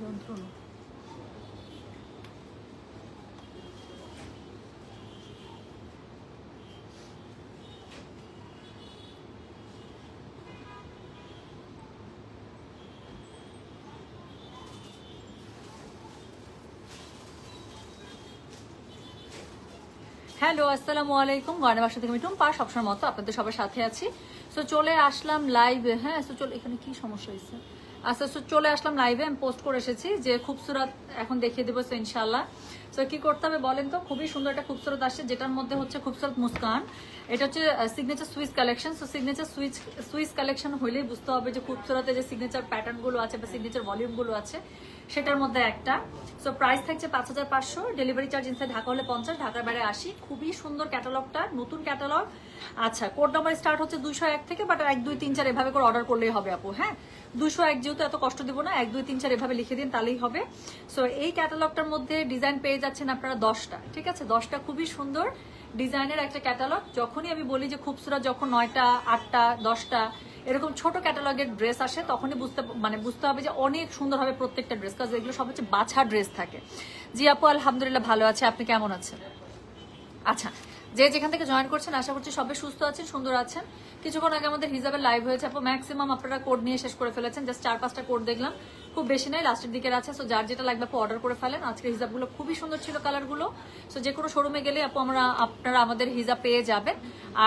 যন্ত্রণা। হ্যালো, আসসালামু আলাইকুম। গয়না বাসা থেকে আমি টুম্পা, সবসময় মতো আপনাদের সবার সাথে আছি। সো চলে আসলাম লাইভে। হ্যাঁ, সো চলে, এখানে কি সমস্যা হয়েছে? আচ্ছা, সো চলে আসলাম লাইভে। আমি পোস্ট করে এসেছি যে খুবসুরত এখন দেখিয়ে দেবো ইনশাল্লাহ। সো কি করতে হবে বলেন তো? খুবই সুন্দর একটা খুবসুরত আসছে, যেটার মধ্যে হচ্ছে খুবসুরত মুস্কান। এটা হচ্ছে signature Swiss collection. So signature Swiss collection হইলেই বুঝতে হবে যে খুবসুরতে যে সিগনেচার প্যাটার্নগুলো আছে বা সিগনেচার ভলিউমগুলো আছে সেটার মধ্যে একটা। সো প্রাইস থাকছে 5500, ডেলিভারি চার্জ ইনসাইড ঢাকা হলে 50, ঢাকার বাইরে 80। খুবই সুন্দর ক্যাটালগটা, নতুন ক্যাটালগ। আচ্ছা, কোড নাম্বার স্টার্ট হচ্ছে 201 থেকে, বাট 1 2 3 4 এভাবে করে অর্ডার করলেই হবে আপু। হ্যাঁ, 201 যেহেতু এত কষ্ট দিব না, 1 2 3 4 এভাবে লিখে দিন, তাহলেই হবে। সো এই ক্যাটালগটার মধ্যে ডিজাইন পেয়ে যাচ্ছেন আপনারা 10টা। ঠিক আছে, 10টা খুবই সুন্দর ডিজাইনের একটা ক্যাটালগ। যখনই আমি বলি যে খুবসুরত, যখন 9টা 8টা 10টা এরকম ছোট ক্যাটালগের ড্রেস আসে, তখনই বুঝতে হবে যে অনেক সুন্দর হবে প্রত্যেকটা ড্রেস, কারণ এগুলো সব হচ্ছে বাছা ড্রেস থাকে। জি আপু, আলহামদুলিল্লাহ ভালো আছে, আপনি কেমন আছেন? আচ্ছা, যে যেখান থেকে জয়েন করছেন আশা করছি সবাই সুস্থ আছেন, সুন্দর আছেন। কিছুক্ষণ আগে আমাদের হিজাবের লাইভ হয়েছে আপু, ম্যাক্সিমাম আপনারা কোড নিয়ে শেষ করে ফেলেছেন। জাস্ট 4-5টা কোড দেখলাম, খুব বেশি নাই, লাস্টের দিকের আছে। সো যার যেটা লাগবে আপু অর্ডার করে ফেলেন। আজকের হিজাবগুলো খুবই সুন্দর ছিল, কালারগুলো। সো যে কোনো শোরুমে গেলে আপু আপনারা আমাদের হিজাব পেয়ে যাবেন।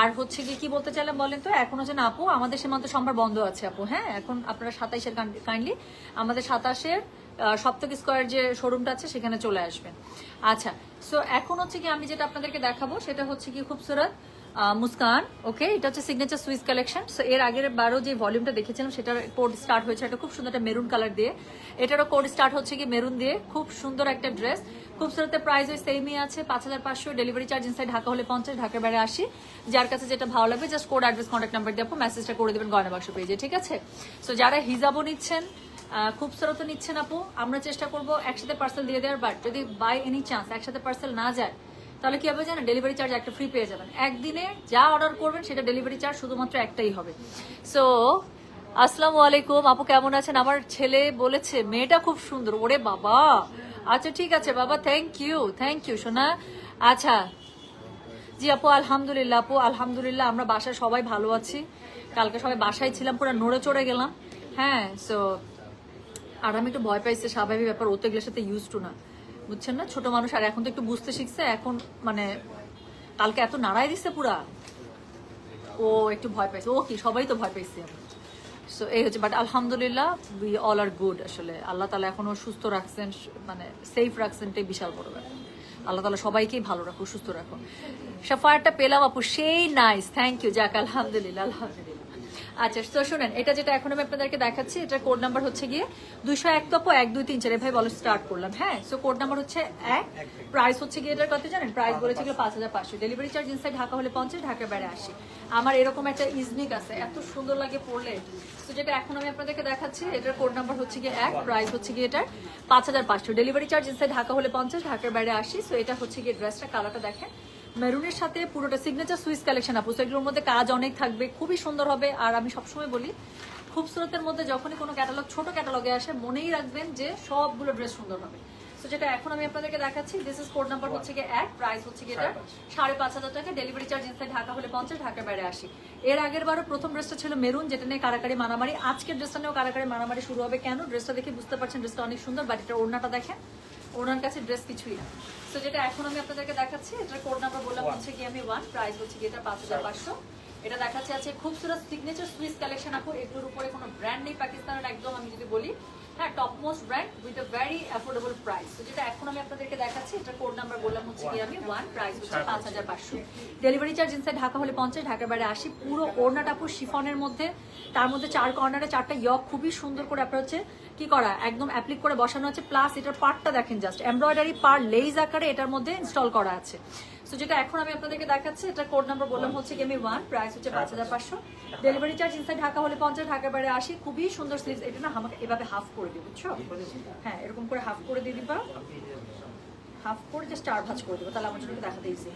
আর হচ্ছে কি বলতে চাইলাম বলেন তো? এখন হচ্ছে না আপু, আমাদের সীমান্ত সম্ভার বন্ধ আছে আপু। হ্যাঁ, এখন আপনারা 27-এর কাইন্ডলি আমাদের 27-এর সপ্তক স্কোয়ার যে শোরুমটা আছে সেখানে চলে আসবেন। আচ্ছা, সো এখন হচ্ছে কি আমি যেটা আপনাদেরকে দেখাবো সেটা হচ্ছে কি খুবসুরত মুস্কান। ওকে, এটা হচ্ছে সিগনেচার সুইস কালেকশন। সো এর আগের বারও যে ভলিউমটা দেখেছিলাম সেটার কোড স্টার্ট হয়েছে একটা খুব সুন্দর একটা মেরুন কালার দিয়ে, এটারও কোড স্টার্ট হচ্ছে কি মেরুন দিয়ে। খুব সুন্দর একটা ড্রেস। খুবসুরতের প্রাইস ওই সেমই আছে 5500, ডেলিভারি চার্জ ইনসাইড ঢাকা হলে 50, ঢাকার বাইরে 80। যার কাছে যেটা ভালো লাগবে just code, address, contact number দিয়ে আপু মেসেজটা করে দেবেন গয়না বাক্স পেজে। ঠিক আছে, সো যারা হিজাবও নিচ্ছেন, খুবসুরত নিচ্ছেন আপু, আমরা চেষ্টা করবো একসাথে পার্সেল দিয়ে দেওয়ার। বাট যদি বাই এনি চান্স একসাথে পার্সেল না যায়, তাহলে কি হবে জানেন? ডেলিভারি চার্জ একটা ফ্রি পেয়ে যাবেন। একদিনে যা অর্ডার করবেন সেটা ডেলিভারি চার্জ শুধুমাত্র একটাই হবে। সো আসসালামু আলাইকুম আপু, কেমন আছেন? আমার ছেলে বলেছে মেয়েটা খুব সুন্দর। ওরে বাবা, আচ্ছা ঠিক আছে বাবা, থ্যাংক ইউ সোনা। আচ্ছা জি আপু, আলহামদুলিল্লাহ আপু, আলহামদুলিল্লাহ আমরা বাসায় সবাই ভালো আছি। কালকে সবাই বাসায় ছিলাম, পুরো নড়ে চড়ে গেলাম। হ্যাঁ, সো আর আমি একটু ভয় পাইছি, স্বাভাবিক ব্যাপার, ও তো এগুলোর সাথে ইউজ টু না, বুঝছেন না? ছোট মানুষ, আর এখন তো একটু বুঝতে শিখছে। এখন মানে কালকে এত নাড়াই দিচ্ছে পুরা, ও একটু ভয় পাইছে। ও কি, সবাই তো ভয় পাইছে। সো এই হচ্ছে, বাট আলহামদুলিল্লাহ উই অল আর গুড। আসলে আল্লাহ তালা এখনো সুস্থ রাখছেন, মানে সেফ রাখছেন, এটাই বিশাল বড় ব্যাপার। আল্লাহ তালা সবাইকেই ভালো রাখো, সুস্থ রাখো। সাফায়ারটা পেলাম আপু, সেই নাইস, থ্যাংক ইউ। যাক, আলহামদুলিল্লাহ আলহামদুলিল্লাহ। আচ্ছা, তো শোনেন, এটা যেটা এখন আমি আপনাদেরকে দেখাচ্ছি, এটার কোড নাম্বার হচ্ছে গিয়ে 201 তো আপু, 1 2 3 4 এভাবে বলে স্টার্ট করলাম। হ্যাঁ, সো কোড নাম্বার হচ্ছে 1, প্রাইস হচ্ছে গিয়ে এটার কত জানেন? প্রাইস বলেছিল 5500, ডেলিভারি চার্জ ইনসাইড ঢাকা হলে 50, ঢাকার বাইরে 80। আমার এরকম একটা ইজনিক আছে, এত সুন্দর লাগে পরলে। তো যেটা এখন আমি আপনাদেরকে দেখাচ্ছি, এটার কোড নাম্বার হচ্ছে গিয়ে 1, প্রাইস হচ্ছে গিয়ে এটার 5500, ডেলিভারি চার্জ ইনসাইড ঢাকা হলে 50, ঢাকার বাইরে 80। সো এটা হচ্ছে গিয়ে ড্রেসটা, কালারটা দেখেন, মেরুনের সাথে পুরোটা সিগনেচার সুইস কালেকশন আপু। সো এগুলোর মধ্যে কাজ অনেক থাকবে, খুবই সুন্দর হবে। আর আমি সবসময় বলি, খুবসুরতের মধ্যে যখনই কোনো ক্যাটালগ ছোট ক্যাটালগে আসে, মনেই রাখবেন যে সবগুলো ড্রেস সুন্দর হবে। তো যেটা এখন আমি আপনাদেরকে দেখাচ্ছি, দিস ইজ কোড নাম্বার হচ্ছে গিয়ে 1, প্রাইস হচ্ছে গিয়ে এটা 5500 টাকা, ডেলিভারি চার্জ ইনসাইড ঢাকা হলে 50, ঢাকার বাইরে 80। এর আগের বারও প্রথম ড্রেসটা ছিল মেরুন, যেটা নিয়ে কারাকারি মারামারি। আজকের ড্রেসটা নিয়েও কারাকারি মারামারি শুরু হবে। কেন? ড্রেসটা দেখে বুঝতে পারছেন ড্রেসটা অনেক সুন্দর, বাট এটা ওড়নাটা দেখেন, ওনার কাছে ড্রেস কিছুই না। তো যেটা এখন আমি আপনাদেরকে দেখাচ্ছি, এটার কোড নাম্বার বললাম হচ্ছে কি আমি 1, প্রাইস হচ্ছে কি এটা 5500। এটা দেখাচ্ছে আছে খুবসুরত সিগনেচার সুইস কালেকশন আপু। এগুলোর উপরে কোনো ব্র্যান্ড নেই পাকিস্তানের, একদম আমি যদি বলি, হ্যাঁ, top most brand with a very affordable price. তো যেটা এখন আমি আপনাদেরকে দেখাচ্ছি, এটার কোড নাম্বার বললাম হচ্ছে কি আমি 1, প্রাইস হচ্ছে 5500, ডেলিভারি চার্জ ইনসাইড ঢাকা হলে 50, ঢাকার বাইরে 80। পুরো ওড়নাটা আপু শিফনের মধ্যে, তার মধ্যে 4 কর্নারে 4টা ইয়ক খুবই সুন্দর করে আপনার হচ্ছে কি করা, একদম অ্যাপ্লিক করে বসানো আছে। প্লাস এটার পার্টটা দেখেন, জাস্ট এমব্রয়ডারি পার লেজ আকারে এটার মধ্যে ইনস্টল করা আছে। সো যেটা এখন আমি আপনাদেরকে দেখাচ্ছি, এটা কোড নাম্বার বললাম হচ্ছে কি আমি 1, প্রাইস হচ্ছে 5500, ডেলিভারি চার্জ ইনসাইড ঢাকা হলে 50, ঢাকার বাইরে 80। খুবই সুন্দর স্লিভস। এটা না আমাকে এভাবে হাফ করে দিই, বুঝছো? হ্যাঁ, এরকম করে হাফ করে দিয়ে দিবা, হাফ করে জাস্ট 4 ভাঁজ করে দেবো, তাহলে আমার জন্য দেখাতে ইজি।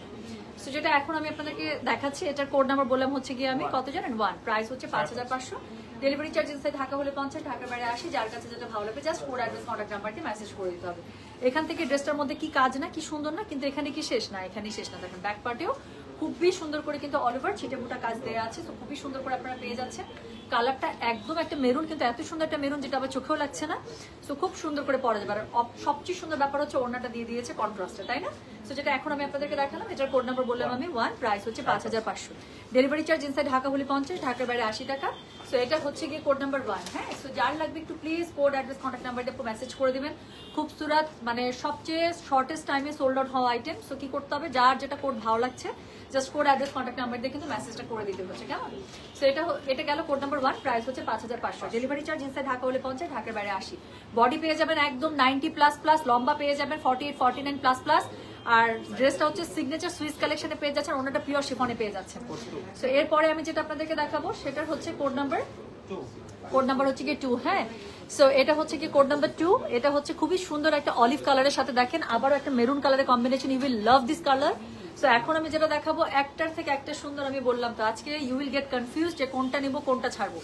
সো যেটা এখন আমি আপনাদেরকে দেখাচ্ছি, এটার কোড নাম্বার বললাম হচ্ছে গিয়ে আমি কত জানেন? 1, প্রাইস হচ্ছে 5500, ডেলিভারি চার্জ ইনসাইড ঢাকা হলে 50, ঢাকার বাইরে 80, যার কাছে যেটা ভালো লাগবে just code address contact number দিয়ে মেসেজ করে দিতে হবে। এখান থেকে ড্রেসটার মধ্যে কি কাজ না, কি সুন্দর না, কিন্তু এখানে কি শেষ না, এখানেই শেষ না। দেখেন ব্যাক পার্টেও খুবই সুন্দর করে কিন্তু অল ওভার ছিটে মোটা কাজ দেওয়া আছে, তো খুবই সুন্দর করে আপনারা পেয়ে যাচ্ছেন। কালারটা একদম একটা মেরুন, কিন্তু এত সুন্দর একটা মেরুন যেটা আবার চোখেও লাগছে না, সো খুব সুন্দর করে পরা যাবে। আর সবচেয়ে সুন্দর ব্যাপার হচ্ছে ওড়নাটা দিয়ে দিয়েছে কন্ট্রাস্টে, তাই না? সো যেটা এখন আমি আপনাদেরকে দেখালাম, এটার কোড নাম্বার বললাম আমি 1, প্রাইস হচ্ছে 5500। ডেলিভারি চার্জ ইনসাইড ঢাকা হলে 50, ঢাকার বাইরে 80 টাকা। সো এটা হচ্ছে গিয়ে কোড নাম্বার 1। হ্যাঁ, সো যার লাগবে একটু please code address contact number দিয়ে মেসেজ করে দিবেন। খুবসুরত মানে সবচেয়ে শর্টেস্ট টাইমে সোল্ড আউট হওয়া আইটেম। সো কি করতে হবে, যার যেটা কোড ভালো লাগছে just code address contact number দিয়ে কিন্তু মেসেজটা করে দিতে হচ্ছে, কেমন? সো এটা গেল কোড নাম্বার 1, প্রাইস হচ্ছে 5500। ডেলিভারি চার্জ ইনসাইড ঢাকা হলে 50, ঢাকার বাইরে 80। বডি পেয়ে যাবেন একদম 90++, লম্বা পেয়ে যাবেন 48, 49++। আর ড্রেসটা হচ্ছে সিগনেচার সুইস কালেকশনে পেয়ে যাচ্ছেন, ওনাটা পিওর শিফনে পেয়ে যাচ্ছেন। সো এরপরে আমি যেটা আপনাদেরকে দেখাবো সেটা হচ্ছে কোড নাম্বার হচ্ছে কি 2। হ্যাঁ, সো এটা হচ্ছে কি কোড নাম্বার 2। এটা হচ্ছে খুবই সুন্দর একটা অলিভ কালারের সাথে দেখেন আবারও একটা মেরুন কালারের combination. You will love this colour. So এখন আমি যেটা দেখাবো একটার থেকে একটা সুন্দর, আমি বললাম তো আজকে ইউ উইল গেট কনফিউজ যে কোনটা নিব কোনটা ছাড়বো।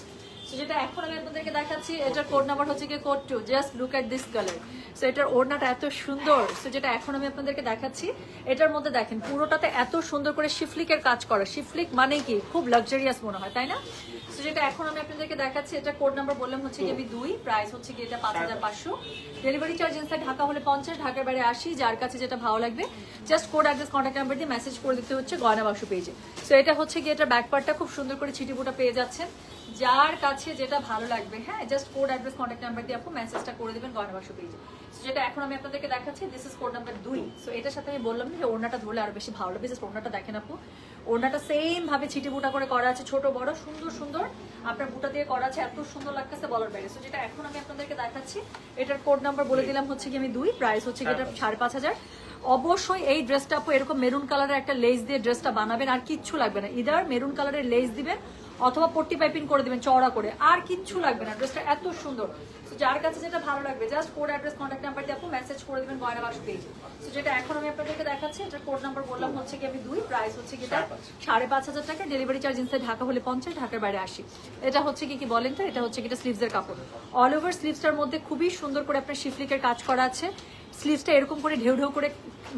সো যেটা এখন আমি আপনাদেরকে দেখাচ্ছি এটার কোড নাম্বার হচ্ছে কি code 2। Just look at this colour. So এটার ওড়নাটা এত সুন্দর। সো যেটা এখন আমি আপনাদেরকে দেখাচ্ছি এটার মধ্যে দেখেন পুরোটাতে এত সুন্দর করে শিফলিকের কাজ করা। শিফলিক মানে কি খুব লাক্সারিয়াস মনে হয়, তাই না? সো যেটা এখন আমি আপনাদেরকে দেখাচ্ছি এটা কোড নাম্বার বললাম হচ্ছে কি আমি 2, প্রাইস হচ্ছে কি এটা 5500। ডেলিভারি চার্জ ইনসাইড ঢাকা হলে 50, ঢাকার বাইরে 80, যার কাছে যেটা ভালো লাগবে just code address contact number দিয়ে মেসেজ করে দিতে হচ্ছে গয়না বাক্স পেজে। সো এটা হচ্ছে কি এটার ব্যাক পার্টটা খুব সুন্দর করে ছিটিপুটা পেয়ে যাচ্ছেন, যার কাছে যেটা ভালো লাগবে। হ্যাঁ, just code address contact number দিয়ে আপনি মেসেজটা করে দিবেন গয়না বাক্স পেজে। সো যেটা এখন আমি আপনাদেরকে দেখাচ্ছি this is code number 2। So এটার সাথে আমি বললাম যে ওড়নাটা ধরলে আরো বেশি ভালো লাগবে। জাস্ট ওড়নাটা দেখেন আপু, ওড়নাটা সেম ভাবে ছিটি বুটা করে করা আছে, ছোট বড় সুন্দর সুন্দর আপনার বুটা দিয়ে করা আছে, এত সুন্দর লাগতেছে বলার বাইরে। সো যেটা এখন আমি আপনাদেরকে দেখাচ্ছি এটার কোড নাম্বার বলে দিলাম হচ্ছে কি আমি 2, প্রাইস হচ্ছে কি এটা 5500। অবশ্যই এই ড্রেসটা আপু এরকম মেরুন কালারের একটা লেস দিয়ে ড্রেসটা বানাবেন, আর কিচ্ছু লাগবে না। ইদার মেরুন কালারের লেস দিবেন অথবা পট্টি পাইপিং করে দিবেন চওড়া করে, আর কিচ্ছু লাগবে না। ড্রেসটা এত সুন্দর। সো যার কাছে যেটা ভালো লাগবে just code address contact number দিয়ে আপনি মেসেজ করে দিবেন গয়না বাক্স পেজে। সো যেটা এখন আমি আপনাদেরকে দেখাচ্ছি এটার কোড নাম্বার বললাম হচ্ছে কি আমি 2, প্রাইস হচ্ছে কি এটা 5500 টাকা। ডেলিভারি চার্জ ইনসাইড ঢাকা হলে 50, ঢাকার বাইরে 80। এটা হচ্ছে কি বলেন তো, এটা হচ্ছে কি এটা স্লিভসের কাপড়। অল ওভার স্লিভসটার মধ্যে খুবই সুন্দর করে আপনার শিফলিকের কাজ করা আছে। স্লিভসটা এরকম করে ঢেউ ঢেউ করে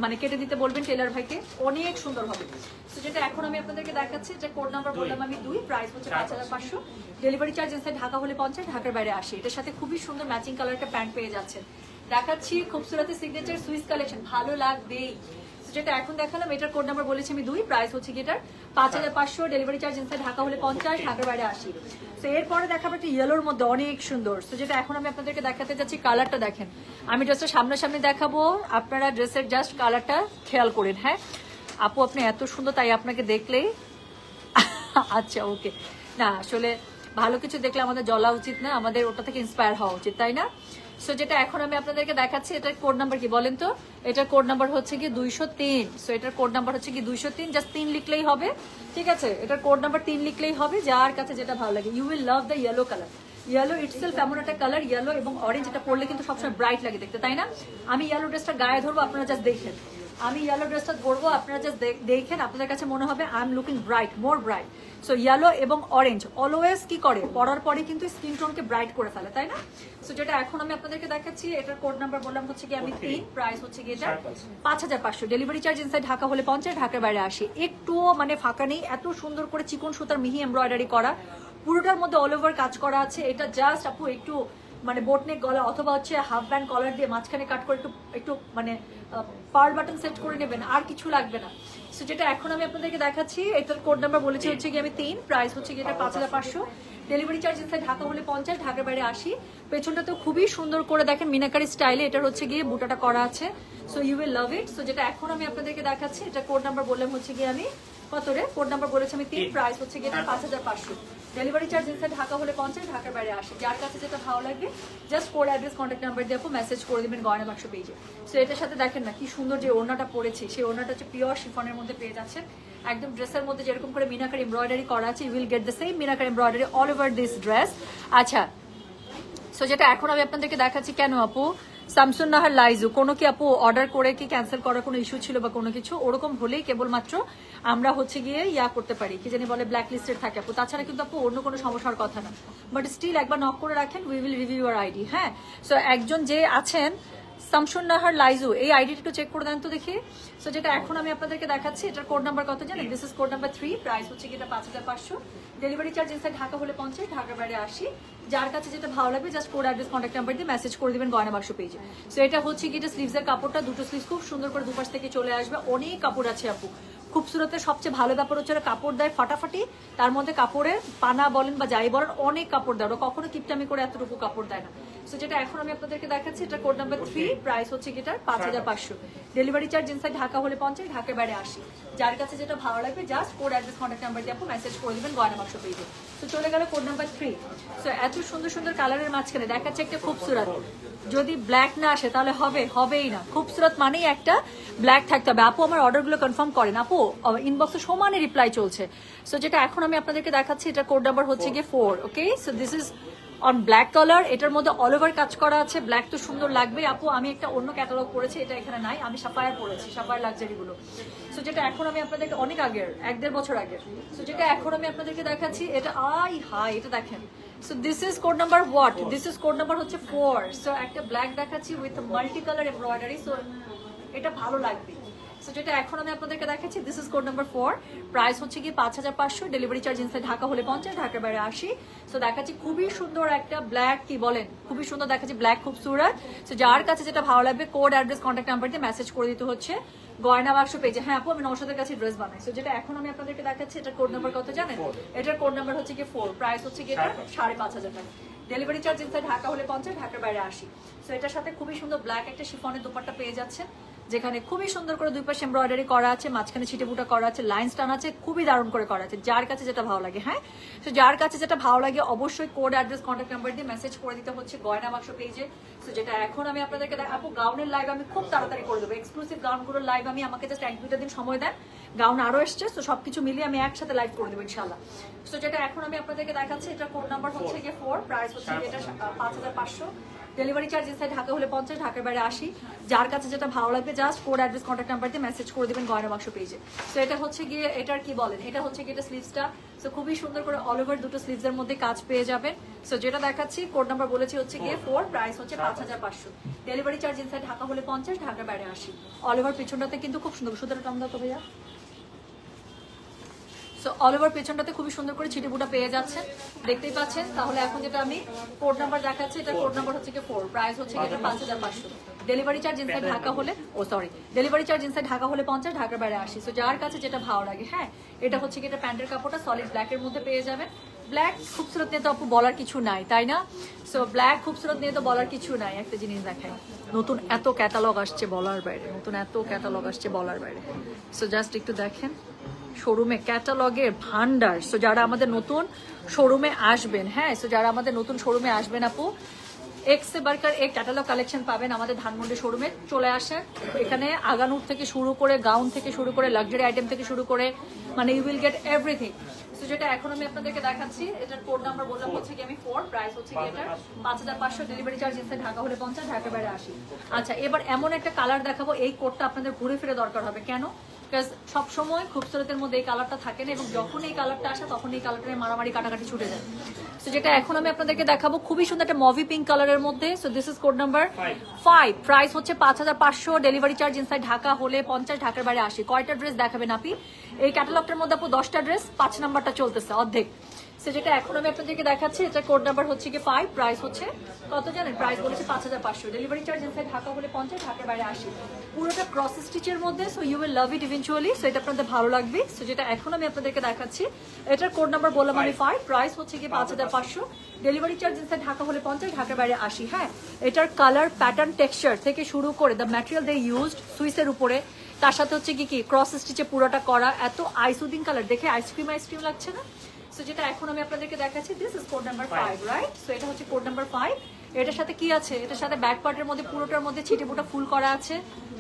মানে কেটে দিতে বলবেন টেলার ভাইকে, অনেক সুন্দর হবে। তো যেটা এখন আমি আপনাদেরকে দেখাচ্ছি যে কোড নাম্বার বললাম আমি 2, প্রাইস হচ্ছে 5500। ডেলিভারি চার্জ ইনসাইড ঢাকা হলে 50, ঢাকার বাইরে 80। এটার সাথে খুবই সুন্দর ম্যাচিং কালার একটা প্যান্ট পেয়ে যাচ্ছেন। দেখাচ্ছি খুবসুরতি সিগনেচার সুইস কালেকশন, ভালো লাগবেই। যেটা এখন দেখালাম এটার কোড নাম্বার বলেছি আমি 2, প্রাইস হচ্ছে কি এটার 5500। ডেলিভারি চার্জ ইনসাইড ঢাকা হলে 50, ঢাকার বাইরে 80। তো এরপরে দেখাবো একটা ইয়েলোর মধ্যে অনেক সুন্দর। তো যেটা এখন আমি আপনাদেরকে দেখাতে যাচ্ছি কালারটা দেখেন, আমি ড্রেসটা সামনাসামনি দেখাবো, আপনারা ড্রেসের জাস্ট কালারটা খেয়াল করেন। হ্যাঁ আপু আপনি এত সুন্দর তাই আপনাকে দেখলেই আচ্ছা ওকে, না আসলে ভালো কিছু দেখলে আমাদের জ্বলা উচিত না, আমাদের ওটা থেকে ইন্সপায়ার হওয়া উচিত, তাই না? সো যেটা এখন আমি আপনাদেরকে দেখাচ্ছি এটার কোড নাম্বার কি বলেন তো, এটার কোড নাম্বার হচ্ছে কি 203। সো এটার কোড নাম্বার হচ্ছে কি 203, জাস্ট 3 লিখলেই হবে, ঠিক আছে? এটার কোড নাম্বার 3 লিখলেই হবে, যার কাছে যেটা ভালো লাগে। You will love the yellow colour. Yellow itself এমন একটা কালার, ইয়েলো এবং অরেঞ্জ এটা পরলে কিন্তু সবসময় ব্রাইট লাগে দেখতে, তাই না? আমি ইয়েলো ড্রেসটা গায়ে ধরবো, আপনারা জাস্ট দেখেন। আমি ইয়েলো ড্রেসটা ধরবো, আপনারা জাস্ট দেখেন, আপনাদের কাছে মনে হবে I am looking bright, more bright. So yellow এবং অরেঞ্জ অলওয়েজ কি করে, পরার পরে কিন্তু স্কিন টোনকে ব্রাইট করে ফেলে, তাই না? সো যেটা এখন আমি আপনাদেরকে দেখাচ্ছি এটার কোড নাম্বার বললাম হচ্ছে কি আমি 3, প্রাইস হচ্ছে কি এটা 5500। ডেলিভারি চার্জ ইনসাইড ঢাকা হলে 50, ঢাকার বাইরে 80। একটুও মানে ফাঁকা নেই, এত সুন্দর করে চিকন সুতার মিহি এমব্রয়ডারি করা, পুরোটার মধ্যে অল ওভার কাজ করা আছে। এটা জাস্ট আপু একটু মানে বোটনেক গলা অথবা হচ্ছে হাফ ব্যান্ড কলার দিয়ে মাঝখানে কাট করে একটু মানে পার্ল বাটন সেট করে নেবেন, আর কিছু লাগবে না। সো যেটা এখন আমি আপনাদেরকে দেখাচ্ছি এটার কোড নাম্বার বলেছি হচ্ছে কি আমি 3, প্রাইস হচ্ছে কি এটা 5500। ডেলিভারি চার্জ ইনসাইড ঢাকা হলে 50, ঢাকার বাইরে 80। পেছনটা তো খুবই সুন্দর করে দেখেন মিনাকারি স্টাইলে এটার হচ্ছে গিয়ে বুটাটা করা আছে। So you will love it. So যেটা এখন আমি আপনাদেরকে দেখাচ্ছি এটা কোড নাম্বার বললাম হচ্ছে কি আমি কত রে, কোড নাম্বার বলেছি আমি 3, প্রাইস হচ্ছে কি এটা 5500। ডেলিভারি চার্জ ইনসাইড ঢাকা হলে 50, ঢাকার বাইরে 80। যার কাছে যেটা ভালো লাগবে just code address contact number দিয়ে মেসেজ করে দিবেন গয়না বাক্স পেজে। সো এটার সাথে দেখেন না কি সুন্দর যে ওড়নাটা পরেছি, সেই ওড়নাটা হচ্ছে পিওর শিফনের মধ্যে পেয়ে যাচ্ছেন। একদম ড্রেসের মধ্যে যেরকম করে মিনাকারি এমব্রয়ডারি করা আছে, you will get the same meenakari embroidery all over this dress. আচ্ছা, সো যেটা এখন আমি আপনাদেরকে দেখাচ্ছি কেন আপু, শামসুন নাহার লাইজু, কোনো কি আপু অর্ডার করে কি ক্যান্সেল করার কোনো ইস্যু ছিল বা কোনো কিছু? ওরকম হলেই কেবলমাত্র আমরা হচ্ছে গিয়ে করতে পারি, কি জানি বলে ব্ল্যাক লিস্টেড থাকে আপু, তাছাড়া কিন্তু আপু অন্য কোনো সমস্যার কথা না। বাট স্টিল একবার নক করে রাখেন, we will review your ID. হ্যাঁ, সো একজন যে আছেন শামসুন নাহার লাইজু, এই আইডিটা একটু চেক করে দেন তো দেখি। সো যেটা এখন আমি আপনাদেরকে দেখাচ্ছি, এটার কোড নাম্বার কত জানেন? This is code number 3, price হচ্ছে কি এটা 5500, ডেলিভারি চার্জ ইনসাইড ঢাকা হলে 50, ঢাকার বাইরে 80। যার কাছে যেটা ভালো লাগবে just code address contact number দিয়ে মেসেজ করে দিবেন গয়না বাক্স পেজে। সো এটা হচ্ছে কি এটা স্লিভসের কাপড়টা, দুটো স্লিভস খুব সুন্দর করে দুপাশ থেকে চলে আসবে, অনেক কাপড় আছে আপু। খুবসুরতের সবচেয়ে ভালো ব্যাপার হচ্ছে কাপড় দেয় ফাটাফাটি, তার মধ্যে কাপড়ের পানা বলেন বা যাই বলেন অনেক কাপড় দেয়, ওরা কখনো কিপটামি করে এতটুকু কাপড় দেয় না। সো যেটা এখন আমি আপনাদেরকে দেখাচ্ছি, এটা কোড নাম্বার 3, প্রাইস হচ্ছে guitar 5500, delivery charge inside Dhaka হলে 50, ঢাকার বাইরে 80। যার কাছে যেটা ভালো লাগবে just code address contact number দিয়ে আপু মেসেজ করে দিবেন গয়না বাক্স পেজে। তো চলে গেল কোড নাম্বার 3। সো এত সুন্দর সুন্দর কালারের মাঝখানে দেখাচ্ছে একটা খুবসুরত, যদি ব্ল্যাক না আসে তাহলে হবেই না। খুবসুরত মানেই একটা ব্ল্যাক থাকতে হবে। আপু আমার অর্ডারগুলো কনফার্ম করেন আপু, ইনবক্সে সমানে রিপ্লাই চলছে। সো যেটা এখন আমি আপনাদেরকে দেখাচ্ছি, এটা কোড নাম্বার হচ্ছে গিয়ে 4। Okay, so this is on black colour, এটার মধ্যে অল ওভার কাজ করা আছে। ব্ল্যাক তো সুন্দর লাগবে আপু, আমি একটা অন্য ক্যাটালগ পরেছি, এটা এখানে নাই, আমি সাফায়ার পরেছি, সাফায়ার লাক্সারি গুলো। সো যেটা এখন আমি আপনাদেরকে অনেক আগের 1-1.5 বছর আগের, সো যেটা এখন আমি আপনাদেরকে দেখাচ্ছি, এটা হাই এটা দেখেন। So this is code number what, this is code number হচ্ছে 4। সো একটা ব্ল্যাক দেখাচ্ছি with multi colour embroidery, so এটা ভালো লাগবে। সো যেটা এখন আমি আপনাদেরকে দেখাচ্ছি, this is code number 4, price হচ্ছে কি 5500, ডেলিভারি চার্জ ইনসাইড ঢাকা হলে 50, ঢাকার বাইরে 80। সো দেখাচ্ছি খুবই সুন্দর একটা ব্ল্যাক, কি বলেন খুবই সুন্দর দেখাচ্ছি, ব্ল্যাক খুবসুরত। সো যার কাছে যেটা ভালো লাগবে কোড অ্যাড্রেস কন্ট্যাক্ট নাম্বার দিয়ে মেসেজ করে দিতে হচ্ছে গয়না বাক্স পেজে। হ্যাঁ আপু, আমি নওশাদের কাছে ড্রেস বানাই। সো যেটা এখন আমি আপনাদেরকে দেখাচ্ছি, এটার কোড নাম্বার কত জানেন? এটার কোড নাম্বার হচ্ছে কি 4, প্রাইস হচ্ছে কি এটা 5500 টাকা, ডেলিভারি চার্জ ইনসাইড ঢাকা হলে 50, ঢাকার বাইরে 80। সো এটার সাথে খুবই সুন্দর ব্ল্যাক একটা শিফনের দোপাট্টা পেয়ে যাচ্ছেন, যেখানে খুবই সুন্দর করে দুই পাশে এমব্রয়ডারি করা আছে, মাঝখানে ছিটে বুটা করা আছে, লাইন স্টান আছে, খুবই দারুণ করে করা আছে। যার কাছে যেটা ভালো লাগে, হ্যাঁ, তো যার কাছে যেটা ভালো লাগে অবশ্যই কোড অ্যাড্রেস কন্ট্যাক্ট নাম্বার দিয়ে মেসেজ করে দিতে হচ্ছে গয়না বাক্স পেজে। তো যেটা এখন আমি আপনাদেরকে আপু গাউনের লাইভ আমি খুব তাড়াতাড়ি করে দেবো, এক্সক্লুসিভ গাউনগুলোর লাইভ আমি, আমাকে জাস্ট 1-2 দিন সময় দেন, গাউন আরো এসছে, তো সবকিছু মিলিয়ে আমি একসাথে লাইভ করে দেবো ইনশাল্লাহ। তো যেটা এখন আমি আপনাদেরকে দেখাচ্ছি, এটা কোড নাম্বার হচ্ছে গিয়ে 4, প্রাইস হচ্ছে এটা 5500, ডেলিভারি চার্জ ইনসাইড ঢাকা হলে 50, ঢাকার বাইরে 80। যার কাছে যেটা ভালো লাগবে just code address contact number দিয়ে মেসেজ করে দিবেন গয়না বাক্স পেজে। সো এটা হচ্ছে গিয়ে এটার কি বলেন, এটা হচ্ছে গিয়ে এটা স্লিভসটা, সো খুবই সুন্দর করে অল ওভার দুটো স্লিভসের মধ্যে কাজ পেয়ে যাবেন। সো যেটা দেখাচ্ছি কোড নাম্বার বলেছি হচ্ছে গিয়ে 4, প্রাইস হচ্ছে 5500, ডেলিভারি চার্জ ইনসাইড ঢাকা হলে 50, ঢাকার বাইরে 80। অল ওভার পিছনটাতে কিন্তু খুব সুন্দর, সুতরাং টাম দাও তো ভাইয়া। সো অল ওভার পেছনটাতে খুবই সুন্দর করে ছিটে বুটা পেয়ে যাচ্ছেন, দেখতেই পাচ্ছেন। তাহলে এখন যেটা আমি কোড নাম্বার দেখাচ্ছি, এটা কোড নাম্বার হচ্ছে কি 4, প্রাইস হচ্ছে কি এটা 5500, ডেলিভারি চার্জ ইনসাইড ঢাকা হলে ডেলিভারি চার্জ ইনসাইড ঢাকা হলে 50, ঢাকার বাইরে 80। সো যার কাছে যেটা ভালো লাগে, হ্যাঁ, এটা হচ্ছে কি এটা প্যান্টের কাপড়টা সলিড ব্ল্যাকের মধ্যে পেয়ে যাবেন। ব্ল্যাক খুবসুরত নিয়ে তো আপু বলার কিছু নাই, তাই না? সো ব্ল্যাক খুবসুরত নিয়ে তো বলার কিছু নাই। একটা জিনিস দেখাই, নতুন এত ক্যাটালগ আসছে বলার বাইরে, নতুন এত ক্যাটালগ আসছে বলার বাইরে। সো জাস্ট একটু দেখেন, শোরুমে ক্যাটালগের ভান্ডার। সো যারা আমাদের নতুন শোরুমে আসবেন, হ্যাঁ, সো যারা আমাদের নতুন শোরুমে আসবেন আপু, এক্সে বার্কার এক ক্যাটালগ কালেকশন পাবেন আমাদের ধানমন্ডি শোরুমে। চলে আসেন, এখানে আগানুর থেকে শুরু করে গাউন থেকে শুরু করে লাক্সারি আইটেম থেকে শুরু করে, মানে you will get everything. So যেটা এখন আমি আপনাদেরকে দেখাচ্ছি, এটার কোড নাম্বার বললাম হচ্ছে কি আমি 4, প্রাইস হচ্ছে কি এটার 5500, ডেলিভারি চার্জ ইনসাইড ঢাকা হলে 50, ঢাকার বাইরে 80। আচ্ছা, এবার এমন একটা কালার দেখাবো, এই কোডটা আপনাদের ঘুরে ফিরে দরকার হবে। কেন? বিকজ সবসময় খুবসুরতের মধ্যে এই কালারটা থাকে না, এবং যখন এই কালারটা আসে তখন এই কালারটা মারামারি কাটাকাটি ছুটে যায়। সো যেটা এখন আমি আপনাদেরকে দেখাবো, খুবই সুন্দর একটা মভি পিঙ্ক কালারের মধ্যে। So this is code number 5, price হচ্ছে 5500, ডেলিভারি চার্জ ইনসাইড ঢাকা হলে 50, ঢাকার বাইরে 80। কয়টা ড্রেস দেখাবেন আপনি? এই ক্যাটালগটার মধ্যে আপু 10টা ড্রেস, 5 নাম্বারটা চলতেছে অর্ধেক। সো যেটা এখন আমি আপনাদেরকে দেখাচ্ছি, এটা কোড নাম্বার হচ্ছে কি 5, প্রাইস হচ্ছে কত জানেন? প্রাইস বলেছে 5500, ডেলিভারি চার্জ ইনসাইড ঢাকা হলে 50, ঢাকার বাইরে 80। পুরোটা ক্রস স্টিচের মধ্যে, so you will love it eventually. So এটা আপনাদের ভালো লাগবে। সো যেটা এখন আমি আপনাদেরকে দেখাচ্ছি, এটার কোড নাম্বার বললাম আমি 5, প্রাইস হচ্ছে কি 5500, ডেলিভারি চার্জ ইনসাইড ঢাকা হলে 50, ঢাকার বাইরে 80। হ্যাঁ, এটার কালার প্যাটার্ন টেক্সচার থেকে শুরু করে দ্য ম্যাটেরিয়াল দে ইউজড সুইসের উপরে, তার সাথে হচ্ছে কি ক্রস স্টিচে পুরোটা করা, এত আইসুদিং কালার, দেখে আইসক্রিম লাগছে না? সো যেটা এখন আমি আপনাদেরকে দেখাচ্ছি, this is code number 5, right? So এটা হচ্ছে কোড নাম্বার 5। এটার সাথে কি আছে? এটার সাথে ব্যাক পার্টের মধ্যে পুরোটার মধ্যে ছিটে বুটা ফুল করা আছে।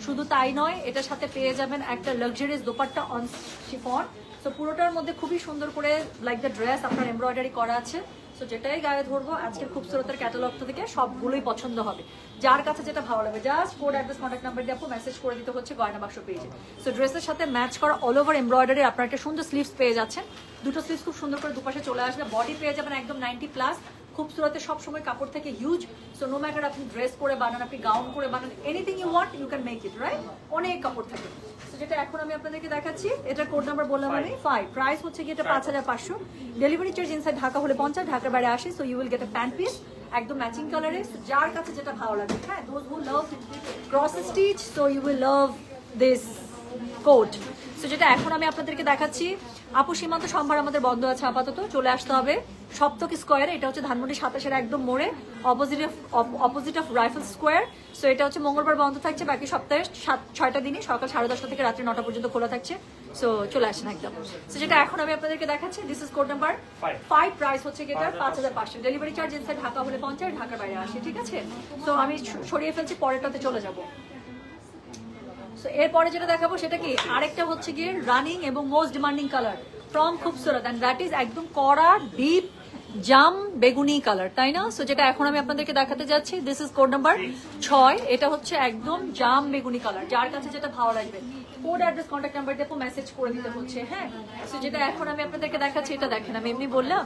শুধু তাই নয়, এটার সাথে পেয়ে যাবেন একটা luxurious dupatta on chiffon. So পুরোটার মধ্যে খুবই সুন্দর করে লাইক দ্য ড্রেস আপনার এমব্রয়ডারি করা আছে। সো সো যেটাই গায়ে ধরবো আজকের খুবসুরতের ক্যাটালগ থেকে সবগুলোই পছন্দ হবে, যার কাছে যেটা ভালো লাগবে just code address contact number দিয়ে আপু মেসেজ করে দিতে হচ্ছে গয়না বাক্স পেজে। সো ড্রেসের সাথে ম্যাচ করা অল ওভার এমব্রয়ডারি আপনার একটা সুন্দর স্লিভস পেয়ে যাচ্ছেন, দুটো স্লিভস খুব সুন্দর করে দুপাশে চলে আসবে, বডি পেয়ে যাবেন একদম 90+। খুবসুরতে সবসময় কাপড় থেকে হিউজ, সো নো ম্যাটার আপনি ড্রেস করে বানান, আপনি গাউন করে বানান, anything you want you can make it, right? অনেক কাপড় থাকে। সো যেটা এখন আমি আপনাদেরকে দেখাচ্ছি, এটার কোড নাম্বার বললাম আমি 5, প্রাইস হচ্ছে কি এটা 5500, ডেলিভারি চার্জ ইনসাইড ঢাকা হলে 50, ঢাকার বাইরে 80। So you will get a pant piece একদম ম্যাচিং কালারে, যার কাছে যেটা ভালো লাগে, হ্যাঁ those who love cross stitch, so you will love this coat. So যেটা এখন আমি আপনাদেরকে দেখাচ্ছি, আপু সীমান্ত সম্ভার আমাদের বন্ধ আছে আপাতত, চলে আসতে হবে সপ্তক স্কোয়ারে, এটা হচ্ছে ধানমন্ডি 27-এর একদম মোড়ে opposite of rifle square. So এটা হচ্ছে মঙ্গলবার বন্ধ থাকছে, বাকি সপ্তাহে 6টা দিনই সকাল 10:30 থেকে রাত্রি 9টা পর্যন্ত খোলা থাকছে। সো চলে আসেন একদম। সো যেটা এখন আমি আপনাদেরকে দেখাচ্ছি, this is code number 5, price হচ্ছে এটা 5500, ডেলিভারি চার্জ ইনসাইড ঢাকা হলে 50, ঢাকার বাইরে 80, ঠিক আছে? সো আমি সরিয়ে ফেলছি, পরেরটাতে চলে যাবো। সো এরপরে যেটা দেখাবো সেটা কি আরেকটা হচ্ছে গিয়ে রানিং এবং most demanding colour from Khubsurat, and that is একদম কড়া ডিপ জাম বেগুনি কালার, তাই না? সো যেটা এখন আমি আপনাদেরকে দেখাতে যাচ্ছি, দিস ইজ কোড নাম্বার 6, এটা হচ্ছে একদম জাম বেগুনি কালার, যার কাছে যেটা ভালো লাগবে কোড অ্যাড্রেস কন্ট্যাক্ট নাম্বার দিয়ে মেসেজ করে দিতে হচ্ছে, হ্যাঁ? সো যেটা এখন আমি আপনাদেরকে দেখাচ্ছি, এটা দেখেন আমি এমনি বললাম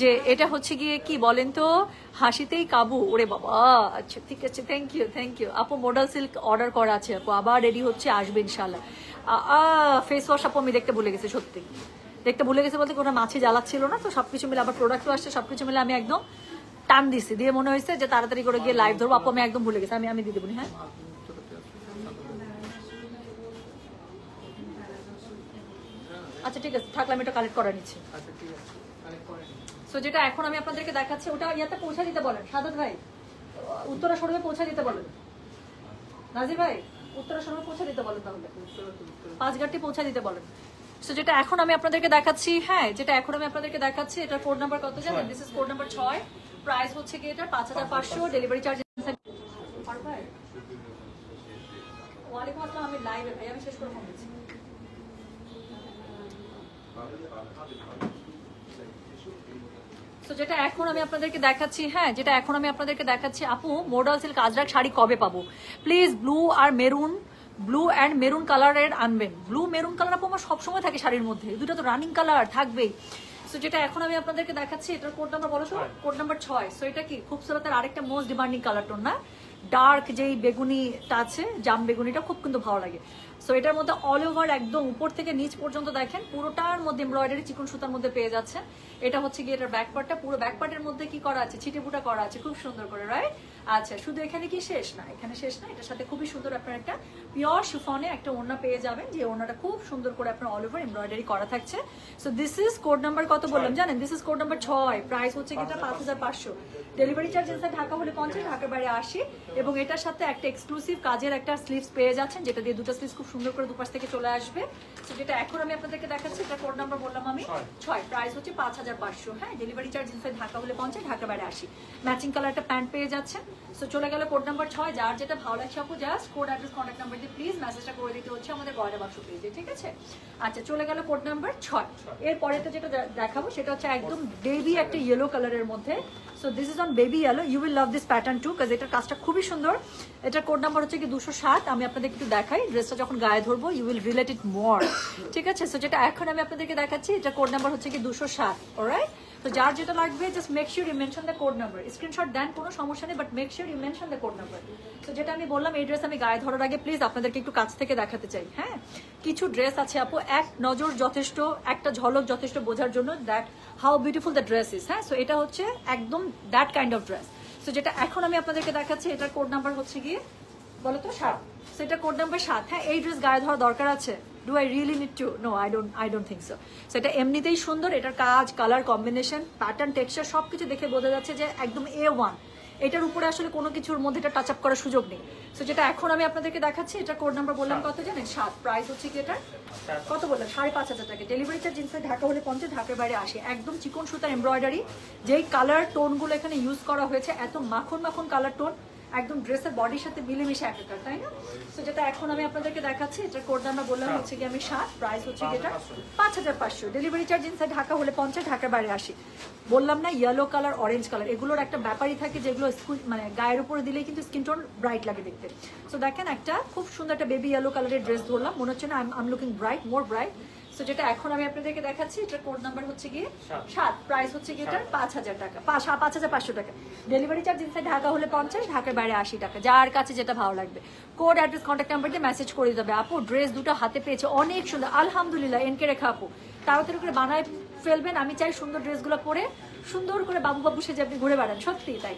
যে এটা হচ্ছে গিয়ে কি বলেন তো, হাসিতেই কাবু, ওরে বাবা, আচ্ছা ঠিক আছে, থ্যাংক ইউ আপু। মডেল সিল্ক অর্ডার করা আছে আপু, আবার রেডি হচ্ছে, আসবে ইনশাল্লাহ। ফেস ওয়াশ আপু আমি দেখতে ভুলে গেছি, সত্যি দেখতে ভুলে গেছে বলতে কোনো মাছি জ্বালাচ্ছিল না, তো সবকিছু মিলে আবার প্রোডাক্টও আসছে, সবকিছু মিলে আমি একদম টান দিছি, দিয়ে মনে হয়েছে যে তাড়াতাড়ি করে গিয়ে লাইভ ধরবো। আপু আমি একদম ভুলে গেছি, আমি দিয়ে দেবো, হ্যাঁ? আচ্ছা ঠিক আছে, থাকলে আমি এটা কালেক্ট করে নিচ্ছি। সো যেটা এখন আমি আপনাদেরকে দেখাচ্ছি, ওটা ইয়াতে পৌঁছা দিতে বলেন সাদাত ভাই, উত্তরা শোরুমে পৌঁছা দিতে বলেন, নাজির ভাই উত্তরা শোরুমে পৌঁছা দিতে বলেন, তাহলে 5 ঘাটটি পৌঁছা দিতে বলেন। সো যেটা এখন আমি আপনাদেরকে দেখাচ্ছি, হ্যাঁ যেটা এখন আমি আপনাদেরকে দেখাচ্ছি, এটার কোড নাম্বার কত জানেন? This is code number 6, price হচ্ছে কি এটা 5500, ডেলিভারি চার্জ। ওয়ালাইকুম আসসালাম, আমি লাইভে ভাই, আমি শেষ করে ফোন দিচ্ছি। তো যেটা এখন আমি আপনাদেরকে দেখাচ্ছি, হ্যাঁ যেটা এখন আমি আপনাদেরকে দেখাচ্ছি, আপু মডেল সিল্ক আজরাক শাড়ি কবে পাবো? প্লিজ ব্লু অ্যান্ড মেরুন কালারের আনবেন। ব্লু মেরুন কালার আপু আমার সবসময় থাকে শাড়ির মধ্যে, দুটো তো রানিং কালার থাকবেই। সো যেটা এখন আমি আপনাদেরকে দেখাচ্ছি, এটার কোড নাম্বার বলো তো, কোড নাম্বার 6। সো এটা কি খুবসুরতের আরেকটা মোস্ট ডিমান্ডিং কালার টোন না, ডার্ক যেই বেগুনিটা আছে, জাম বেগুনিটা খুব কিন্তু ভালো লাগে। সো এটার মধ্যে অল ওভার একদম উপর থেকে নিচ পর্যন্ত দেখেন পুরোটার মধ্যে এমব্রয়ডারি চিকন সুতার মধ্যে পেয়ে যাচ্ছে। এটা হচ্ছে কি এটার ব্যাক পার্টটা, পুরো ব্যাক পার্টের মধ্যে কি করা আছে, ছিটেফুটা করা আছে খুব সুন্দর করে, রাইট? আচ্ছা শুধু এখানে কি শেষ না, এখানে শেষ না, এটার সাথে খুবই সুন্দর আপনার একটা পিওর শিফনে একটা ওড়না পেয়ে যাবেন, যে ওড়নাটা খুব সুন্দর করে আপনার অল ওভার এমব্রয়ডারি করা থাকছে। So this is code number কত বললাম জানেন? This is code number 6, price হচ্ছে কি এটা 5500, ডেলিভারি চার্জ ইনসাইড ঢাকা হলে 50, ঢাকার বাইরে 80, এবং এটার সাথে একটা এক্সক্লুসিভ কাজের একটা স্লিভস পেয়ে যাচ্ছেন, যেটা দিয়ে দুটো স্লিভস খুব সুন্দর করে দুপাশ থেকে চলে আসবে। সো যেটা এখন আমি আপনাদেরকে দেখাচ্ছি, এটা কোড নাম্বার বললাম আমি 6, প্রাইস হচ্ছে 5500, হ্যাঁ ডেলিভারি চার্জ ইনসাইড ঢাকা হলে 50, ঢাকার বাইরে 80, ম্যাচিং কালার একটা প্যান্ট পেয়ে যাচ্ছেন। সো চলে গেল কোড নাম্বার 6, যার যেটা ভালো লাগছে আপু just code address contact number দিয়ে প্লিজ মেসেজটা করে দিতে হচ্ছে আমাদের গয়না বাক্স পেজে, ঠিক আছে? আচ্ছা চলে গেল কোড নাম্বার 6। এরপরে তো যেটা দেখাবো সেটা হচ্ছে একদম বেবি একটা ইয়েলো কালারের মধ্যে। So this is on baby yellow, you will love this pattern too, কাজ এটার কাজটা খুবই সুন্দর। এটার কোড নাম্বার হচ্ছে কি 207, আমি আপনাদের একটু দেখাই, ড্রেসটা যখন গায়ে ধরবো ইউ উইল রিলেট ইট মোর, ঠিক আছে? সো যেটা এখন আমি আপনাদেরকে দেখাচ্ছি, এটা কোড নাম্বার হচ্ছে কি 207, অলরাইট? তো যার যেটা লাগবে just make sure you mention the code number, screenshot দেন কোনো সমস্যা নেই, but make sure you mention the code number. তো যেটা আমি বললাম, এই ড্রেস আমি গায়ে ধরার আগে প্লিজ আপনাদেরকে একটু কাছ থেকে দেখাতে চাই, হ্যাঁ কিছু ড্রেস আছে আপু এক নজর যথেষ্ট, একটা ঝলক যথেষ্ট বোঝার জন্য that how beautiful the dress is, হ্যাঁ? সো এটা হচ্ছে একদম that kind of dress. So যেটা এখন আমি আপনাদেরকে দেখাচ্ছি, এটার কোড নাম্বার হচ্ছে গিয়ে বলো তো 7, সো এটা কোড নাম্বার 7, হ্যাঁ এই ড্রেস গায়ে ধরা দরকার আছে? Do I really need to? No, I don't think so. So এটা এমনিতেই সুন্দর, এটার কাজ, কালার কম্বিনেশন, প্যাটার্ন, টেক্সচার সবকিছু দেখে বোঝা যাচ্ছে যে একদম A1, এটার উপরে আসলে কোনো কিছুর মধ্যে এটা টাচ আপ করার সুযোগ নেই। সো যেটা এখন আমি আপনাদেরকে দেখাচ্ছি, এটা কোড নাম্বার বললাম কত জানেন? 7, প্রাইস হচ্ছে কি এটা কত বললাম 5500 টাকা, ডেলিভারি চার্জ ইনসাইড ঢাকা হলে 50, ঢাকার বাইরে 80, একদম চিকন সুতার এমব্রয়ডারি, যেই কালার টোনগুলো এখানে ইউজ করা হয়েছে এত মাখন মাখন কালার টোন, একদম ড্রেসের বডির সাথে মিলেমিশে একাকার, তাই না? তো যেটা এখন আমি আপনাদেরকে দেখাচ্ছি, এটার কোড নাম্বার বললাম হচ্ছে কি আমি 7, প্রাইস হচ্ছে কি এটা 5500, ডেলিভারি চার্জ ইনসাইড ঢাকা হলে 50, ঢাকার বাইরে 80। বললাম না ইয়েলো কালার অরেঞ্জ কালার এগুলোর একটা ব্যাপারই থাকে, যেগুলো মানে গায়ের উপরে দিলেই কিন্তু স্কিন টোন ব্রাইট লাগে দেখতে। সো দেখেন একটা খুব সুন্দর একটা বেবি ইয়েলো কালারের ড্রেস ধরলাম, মনে হচ্ছে না I am looking bright, more bright. So যেটা এখন আমি আপনাদেরকে দেখাচ্ছি, এটার কোড নাম্বার হচ্ছে গিয়ে 7, প্রাইস হচ্ছে গিয়ে এটার 5000 টাকা, 5500 টাকা। ডেলিভারি চার্জ ইনসাইড ঢাকা হলে 50, ঢাকার বাইরে 80 টাকা। যার কাছে যেটা ভালো লাগবে কোড অ্যাড্রেস কন্ট্যাক্ট নাম্বার দিয়ে মেসেজ করে দিতে হবে। আপু ড্রেস দুটো হাতে পেয়েছে, অনেক সুন্দর, আলহামদুলিল্লাহ। এনকে রেখা আপু তাড়াতাড়ি করে বানায় ফেলবেন, আমি চাই সুন্দর ড্রেসগুলো পরে সুন্দর করে বাবু বাবু সেজে আপনি ঘুরে বেড়ান, সত্যি তাই।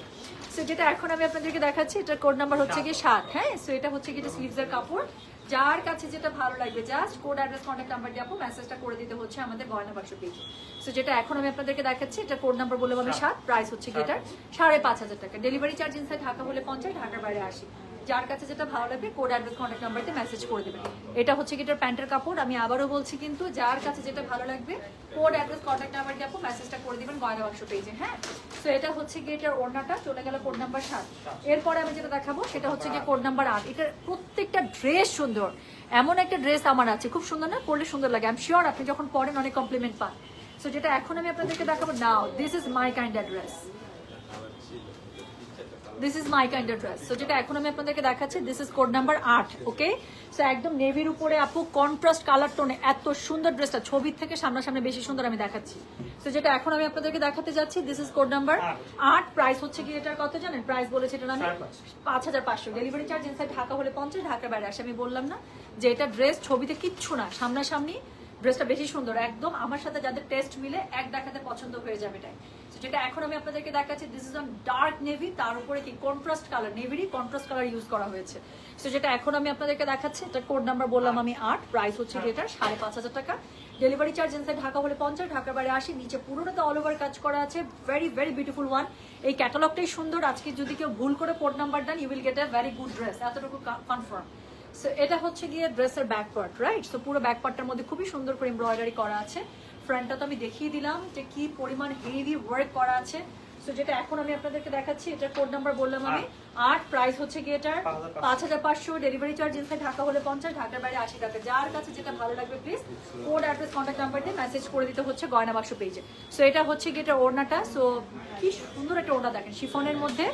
সো যেটা এখন আমি আপনাদেরকে দেখাচ্ছি, এটার কোড নাম্বার হচ্ছে গিয়ে 7। হ্যাঁ, সো এটা হচ্ছে গিয়ে স্লিভসের কাপড়। যার কাছে যেটা ভালো লাগবে just code address contact number দিয়ে আপু মেসেজটা করে দিতে হচ্ছে আমাদের গয়না বাক্স পেজে। সো যেটা এখন আমি আপনাদেরকে দেখাচ্ছি, এটা কোড নাম্বার বললাম আমি 7, প্রাইস হচ্ছে গিয়ে এটার 5500 টাকা। ডেলিভারি চার্জ ইনসাইড ঢাকা হলে 50, ঢাকার বাইরে 80। যার কাছে যেটা ভালো লাগবে কোড অ্যাড্রেস কন্ট্যাক্ট নাম্বার দিয়ে মেসেজ করে দেবেন। এটা হচ্ছে কি এটার প্যান্টের কাপড়। আমি আবারও বলছি কিন্তু যার কাছে যেটা ভালো লাগবে কোড অ্যাড্রেস কন্ট্যাক্ট নাম্বার দিয়ে আপু মেসেজটা করে দিবেন গয়না বাক্স পেজে। হ্যাঁ, সো এটা হচ্ছে গিয়ে এটার ওড়নাটা চলে গেল কোড নাম্বার 7। এরপরে আমি যেটা দেখাবো সেটা হচ্ছে গিয়ে কোড নাম্বার 8। এটার প্রত্যেকটা ড্রেস সুন্দর, এমন একটা ড্রেস আমার আছে খুব সুন্দর না, পরলে সুন্দর লাগে। আই এম শিওর আপনি যখন পরেন অনেক কমপ্লিমেন্ট পান। সো যেটা এখন আমি আপনাদেরকে দেখাবো, now this is my kind of dress, this is my kind of dress. So যেটা এখন আমি আপনাদেরকে দেখাচ্ছি, this is code number 8। Okay, so একদম নেভির উপরে আপু কন্ট্রাস্ট কালার টোনে এত সুন্দর ড্রেসটা, ছবির থেকে সামনাসামনি বেশি সুন্দর আমি দেখাচ্ছি। সো যেটা এখন আমি আপনাদেরকে দেখাতে যাচ্ছি, this is code number 8, price হচ্ছে কি এটার কত জানেন? প্রাইস বলেছে এটা আমি 5500। ডেলিভারি চার্জ ইনসাইড ঢাকা হলে 50, ঢাকার বাইরে 80। আমি বললাম না যে এটা ড্রেস ছবিতে কিচ্ছু না, সামনাসামনি ড্রেসটা বেশি সুন্দর, একদম আমার সাথে যাদের টেস্ট মিলে এক দেখাতে পছন্দ হয়ে যাবে এটাই। যেটা এখন আমি আপনাদেরকে দেখাচ্ছি, this is on dark navy, তার উপরে কি কন্ট্রাস্ট কালার, নেভিরই কন্ট্রাস্ট কালার ইউজ করা হয়েছে। সো যেটা এখন আমি আপনাদেরকে দেখাচ্ছি, এটা কোড নাম্বার বললাম আমি 8, প্রাইস হচ্ছে এটার 5500 টাকা। ডেলিভারি চার্জ ইনসাইড ঢাকা হলে 50, ঢাকার বাইরে 80। নিচে পুরোটাতে অল ওভার কাজ করা আছে, ভেরি ভেরি বিউটিফুল ওয়ান। এই ক্যাটালগটাই সুন্দর। আজকে যদি কেউ ভুল করে কোড নাম্বার দেন, you will get a very good dress, এতটুকু কনফার্ম। সো এটা হচ্ছে গিয়ে ড্রেসের ব্যাক পার্ট, রাইট? সো পুরো ব্যাক পার্টটার মধ্যে খুবই সুন্দর করে এমব্রয়ডারি করা আছে। ফ্রন্টটা তো আমি দেখিয়ে দিলাম যে কি পরিমাণ হেভি ওয়ার্ক করা আছে। সো যেটা এখন আমি আপনাদেরকে দেখাচ্ছি, এটার কোড নাম্বার বললাম আমি 8, প্রাইস হচ্ছে গিয়ে এটার 5500। ডেলিভারি চার্জ ইনসাইড ঢাকা হলে 50, ঢাকার বাইরে 80 টাকা। যার কাছে যেটা ভালো লাগবে please code address contact number দিয়ে মেসেজ করে দিতে হচ্ছে গয়না বাক্স পেজে। সো এটা হচ্ছে গিয়ে এটার ওড়নাটা। সো কি সুন্দর একটা ওড়না দেখেন, শিফনের মধ্যে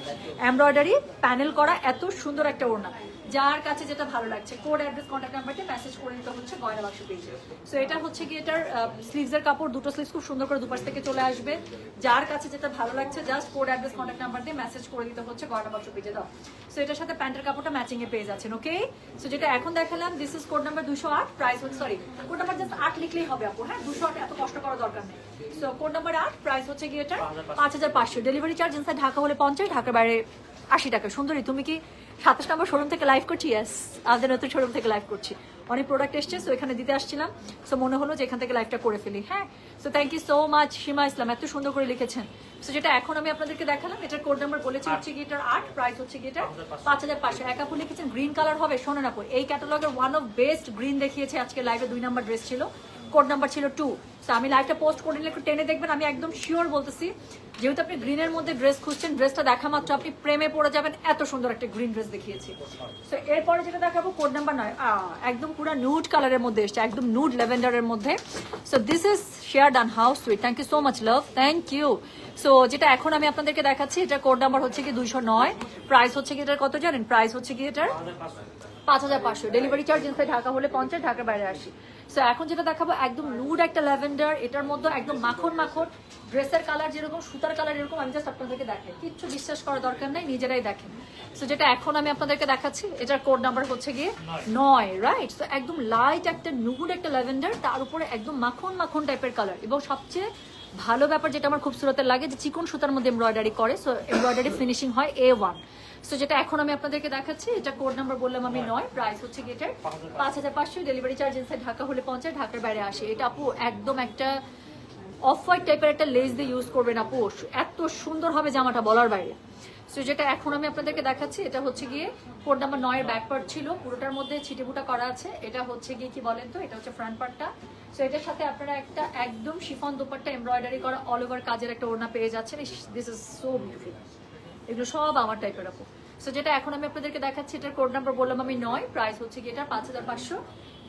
এমব্রয়ডারি প্যানেল করা, এত সুন্দর একটা ওড়না। যার কাছে যেটা ভালো লাগছে কোড অ্যাড্রেস কন্ট্যাক্ট নাম্বার দিয়ে মেসেজ করে দিতে হচ্ছে গয়না বাক্স পেজে। সো এটা হচ্ছে গিয়ে এটার স্লিভসের কাপড়, দুটো স্লিভস খুব সুন্দর করে দুপাশ থেকে চলে আসবে। যার কাছে যেটা ভালো লাগছে just code address contact number দিয়ে মেসেজ করে দিতে হচ্ছে গয়না বাক্স পেজে দাও। সো এটার সাথে প্যান্টের কাপড়টা ম্যাচিং এ পেয়ে যাচ্ছেন। ওকে, সো যেটা এখন দেখালাম, this is code number 208, price হচ্ছে সরি কোড নাম্বার জাস্ট 8 লিখলেই হবে আপু। হ্যাঁ, 208 এত কষ্ট করার দরকার নেই। সো কোড নাম্বার 8, প্রাইস হচ্ছে গিয়ে এটা 5500। ডেলিভারি চার্জ ইনসাইড ঢাকা হলে 50, ঢাকার বাইরে 80 টাকা। সুন্দরী তুমি কি 27 নম্বর শোরুম থেকে লাইভ করছি? ইয়েস, আমাদের নতুন শোরুম থেকে লাইভ করছি। অনেক প্রোডাক্ট এসছে, সো এখানে দিতে আসছিলাম, সো মনে হলো যে এখান থেকে লাইভটা করে ফেলি। হ্যাঁ, so thank you so much Seema Islam, এত সুন্দর করে লিখেছেন। সো যেটা এখন আমি আপনাদেরকে দেখালাম, এটার কোড নাম্বার বলেছি হচ্ছে গিয়ে এটার 8, প্রাইস হচ্ছে গিয়ে এটা 5500। এক আপু লিখেছেন গ্রিন কালার হবে, শোনেন আপু এই ক্যাটালগের ওয়ান অফ বেস্ট গ্রিন দেখিয়েছে আজকে লাইভে, 2 নাম্বার ড্রেস ছিল, কোড নাম্বার ছিল 2। সো আমি লাইভটা পোস্ট করে নিলে একটু টেনে দেখবেন, আমি একদম শিওর বলতেছি, যেহেতু আপনি গ্রিনের মধ্যে ড্রেস খুঁজছেন, ড্রেসটা দেখা মাত্র আপনি প্রেমে পড়ে যাবেন, এত সুন্দর একটা গ্রিন ড্রেস দেখিয়েছি। সো এরপরে যেটা দেখাবো কোড নাম্বার 9, একদম পুরো নুড কালারের মধ্যে এসছে, একদম নুড ল্যাভেন্ডারের মধ্যে। So this is share done house sweet, thank you so much love, thank you. So যেটা এখন আমি আপনাদেরকে দেখাচ্ছি, এটা কোড নাম্বার হচ্ছে কি 209, প্রাইস হচ্ছে কি এটার কত জানেন? প্রাইস হচ্ছে কি এটার 5500। ডেলিভারি চার্জ ইনসাইড ঢাকা হলে 50, ঢাকার বাইরে 80। সো এখন যেটা দেখাবো একদম নুড একটা ল্যাভেন্ডার, এটার মধ্যে একদম মাখন মাখন, ড্রেসের কালার যেরকম, সুতার কালার এরকম। আমি জাস্ট আপনাদেরকে দেখাই, কিচ্ছু বিশ্বাস করার দরকার নেই, নিজেরাই দেখেন। সো যেটা এখন আমি আপনাদেরকে দেখাচ্ছি, এটার কোড নাম্বার হচ্ছে গিয়ে 9, রাইট? সো একদম লাইট একটা নুড একটা ল্যাভেন্ডার, তার উপরে একদম মাখন মাখন টাইপের কালার। এবং সবচেয়ে ভালো ব্যাপার যেটা আমার খুব সুরতের লাগে, যে চিকন সুতার মধ্যে এমব্রয়ডারি করে, সো এমব্রয়ডারি ফিনিশিং হয় A1। সো যেটা এখন আমি আপনাদেরকে দেখাচ্ছি, এটা কোড নাম্বার বললাম আমি 9, প্রাইস হচ্ছে গেটার 5500। ডেলিভারি চার্জ ইনসাইড ঢাকা হলে 50, ঢাকার বাইরে 80। এটা আপু একদম একটা অফ হোয়াইট টাইপের একটা লেস দিয়ে ইউজ করবেন আপু, এত সুন্দর হবে জামাটা বলার বাইরে। সো যেটা এখন আমি আপনাদেরকে দেখাচ্ছি, এটা হচ্ছে গিয়ে কোড নাম্বার 9 এর ব্যাক পার্ট ছিল, পুরোটার মধ্যে ছিটেবুটা করা আছে। এটা হচ্ছে গিয়ে কি বলেন তো, এটা হচ্ছে ফ্রন্ট পার্টটা। সো এটার সাথে আপনারা একটা একদম শিফন দোপাট্টা এমব্রয়ডারি করা অল ওভার কাজের একটা ওড়না পেয়ে যাচ্ছেন। দিস ইজ সো বিউটিফুল, এগুলো সব আমার টাইপের আপু। সো যেটা এখন আমি আপনাদেরকে দেখাচ্ছি, এটার কোড নাম্বার বললাম আমি 9, প্রাইস হচ্ছে কি এটা 5500।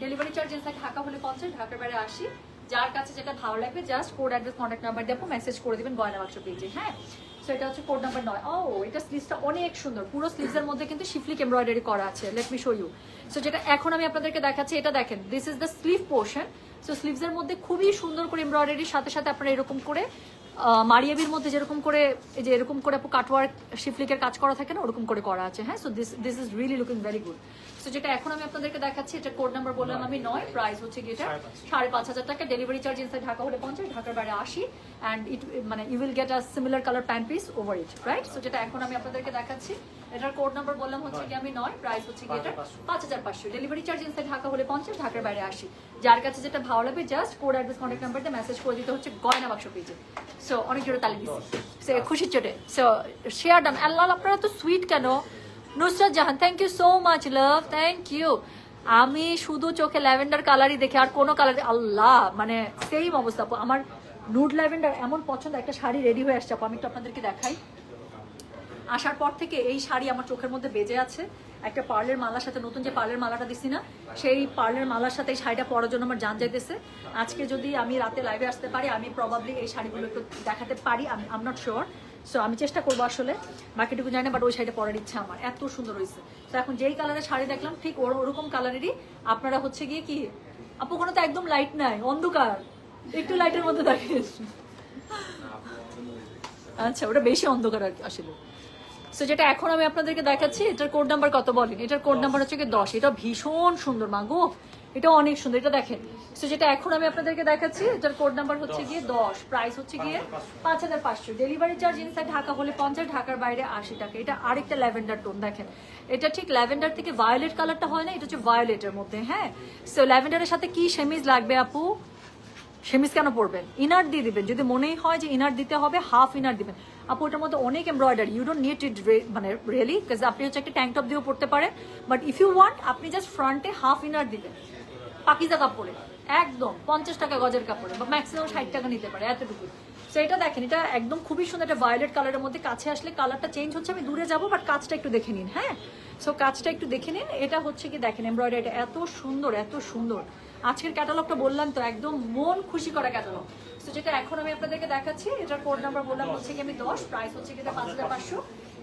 ডেলিভারি চার্জ ইনসাইড ঢাকা হলে 50, ঢাকার বাইরে 80। যার কাছে যেটা ভালো লাগবে just code address contact number দিয়ে মেসেজ করে দিবেন গয়না বাক্স পেজে। হ্যাঁ, সো এটা হচ্ছে কোড নাম্বার 9। ও এটা স্লিভসটা অনেক সুন্দর, পুরো স্লিভসের মধ্যে কিন্তু শিফলিক এমব্রয়ডারি করা আছে। Let me show you. So যেটা এখন আমি আপনাদেরকে দেখাচ্ছি, এটা দেখেন, this is the sleeve portion. So স্লিভসের মধ্যে খুবই সুন্দর করে এমব্রয়ডারির সাথে সাথে আপনারা এরকম করে মারিয়াবির মধ্যে যেরকম করে এই যে এরকম করে আপু কাটওয়ার্ক শিফলিকের কাজ করা থাকে না, ওরকম করে করা আছে। হ্যাঁ, so this is really looking very good. So যেটা এখন আমি আপনাদেরকে দেখাচ্ছি, এটা কোড নাম্বার বললাম আমি 9, প্রাইস হচ্ছে কি এটা 5500 টাকা। ডেলিভারি চার্জ ইনসাইড ঢাকা হলে 50, ঢাকার বাইরে 80। অ্যান্ড ইট মানে you will get a similar colour pant piece over it, right? So যেটা এখন আমি আপনাদেরকে দেখাচ্ছি, এটার কোড নাম্বার বললাম হচ্ছে কি আমি 9, প্রাইস হচ্ছে কি এটা 5500। ডেলিভারি চার্জ ইনসাইড ঢাকা হলে 50, ঢাকার বাইরে 80। যার কাছে যেটা ভালো লাগবে just code address contact number দিয়ে মেসেজ করে দিতে হচ্ছে গয়না বাক্স পেজে। সো অনেক জোরে তালি দিচ্ছি, সো খুশির চোটে। So share done. আল্লাহ, আপনারা তো সুইট কেন? Nusrat Jahan, thank you so much love, thank you. আমি শুধু চোখে ল্যাভেন্ডার কালারই দেখি, আর কোনো কালার, আল্লাহ মানে সেম অবস্থা। আমার নুড ল্যাভেন্ডার এমন পছন্দ। একটা শাড়ি রেডি হয়ে আসছে আপু, আমি একটু আপনাদেরকে দেখাই। আসার পর থেকে এই শাড়ি আমার চোখের মধ্যে বেজে আছে। একটা পার্লের মালার সাথে, নতুন যে পার্লের মালাটা দিছি না, সেই পার্লের মালার সাথে এই শাড়িটা পরার জন্য আমার জান যাইতেছে। আজকে যদি আমি রাতে লাইভে আসতে পারি, আমি প্রবাবলি এই শাড়িগুলো একটু দেখাতে পারি, I am not sure. So আমি চেষ্টা করবো, আসলে বাকিটুকু জানি না, বাট ওই শাড়িটা পরার ইচ্ছা আমার, এত সুন্দর হয়েছে। তো এখন যেই কালারের শাড়ি দেখলাম ঠিক ওরকম কালারেরই আপনারা হচ্ছে গিয়ে কি আপু, কোনো তো একদম লাইট নাই, অন্ধকার, একটু লাইটের মধ্যে দেখেন। আচ্ছা, ওটা বেশি অন্ধকার আর কি আসলে। সো যেটা এখন আমি আপনাদেরকে দেখাচ্ছি, এটার কোড নাম্বার কত বলেন? এটার কোড নাম্বার হচ্ছে কি 10। এটা ভীষণ সুন্দর মাগো, এটা অনেক সুন্দর, এটা দেখেন। সো যেটা এখন আমি আপনাদেরকে দেখাচ্ছি, এটার কোড নাম্বার হচ্ছে গিয়ে 10, প্রাইস হচ্ছে গিয়ে 5500। ডেলিভারি চার্জ ইনসাইড ঢাকা হলে 50, ঢাকার বাইরে 80 টাকা। এটা আরেকটা ল্যাভেন্ডার টোন, দেখেন এটা ঠিক ল্যাভেন্ডার থেকে ভায়োলেট কালারটা হয় না, এটা হচ্ছে ভায়োলেটের মধ্যে। হ্যাঁ, সো ল্যাভেন্ডারের সাথে কি সেমিজ লাগবে আপু? সেমিজ কেন পরবেন? ইনার দিয়ে দিবেন, যদি মনেই হয় যে ইনার দিতে হবে, হাফ ইনার দিবেন। আপু ওটার মধ্যে অনেক embroidery, you don't need it মানে রিয়েলি, বিকজ আপনি হচ্ছে একটা ট্যাঙ্ক টপ দিয়েও পড়তে পারেন, বাট ইফ ইউ ওয়ান্ট আপনি জাস্ট ফ্রন্টে হাফ ইনার দিবেন পাকিজা কাপড়ে, একদম 50 টাকা গজের কাপড়ে, বা ম্যাক্সিমাম 60 টাকা নিতে পারে, এতটুকু। সো এটা দেখেন, এটা একদম খুবই সুন্দর, একটা ভায়োলেট কালারের মধ্যে। কাছে আসলে কালারটা চেঞ্জ হচ্ছে, আমি দূরে যাবো, বাট কাজটা একটু দেখে নিন। হ্যাঁ, সো কাজটা একটু দেখে নিন। এটা হচ্ছে কি দেখেন এমব্রয়ডারিটা এত সুন্দর, এত সুন্দর। আজকের ক্যাটালগটা বললাম তো, একদম মন খুশি করা ক্যাটালগ। তো যেটা এখন আমি আপনাদেরকে দেখাচ্ছি, এটার কোড নাম্বার বললাম হচ্ছে কি আমি 10, প্রাইস হচ্ছে কি এটা 5500।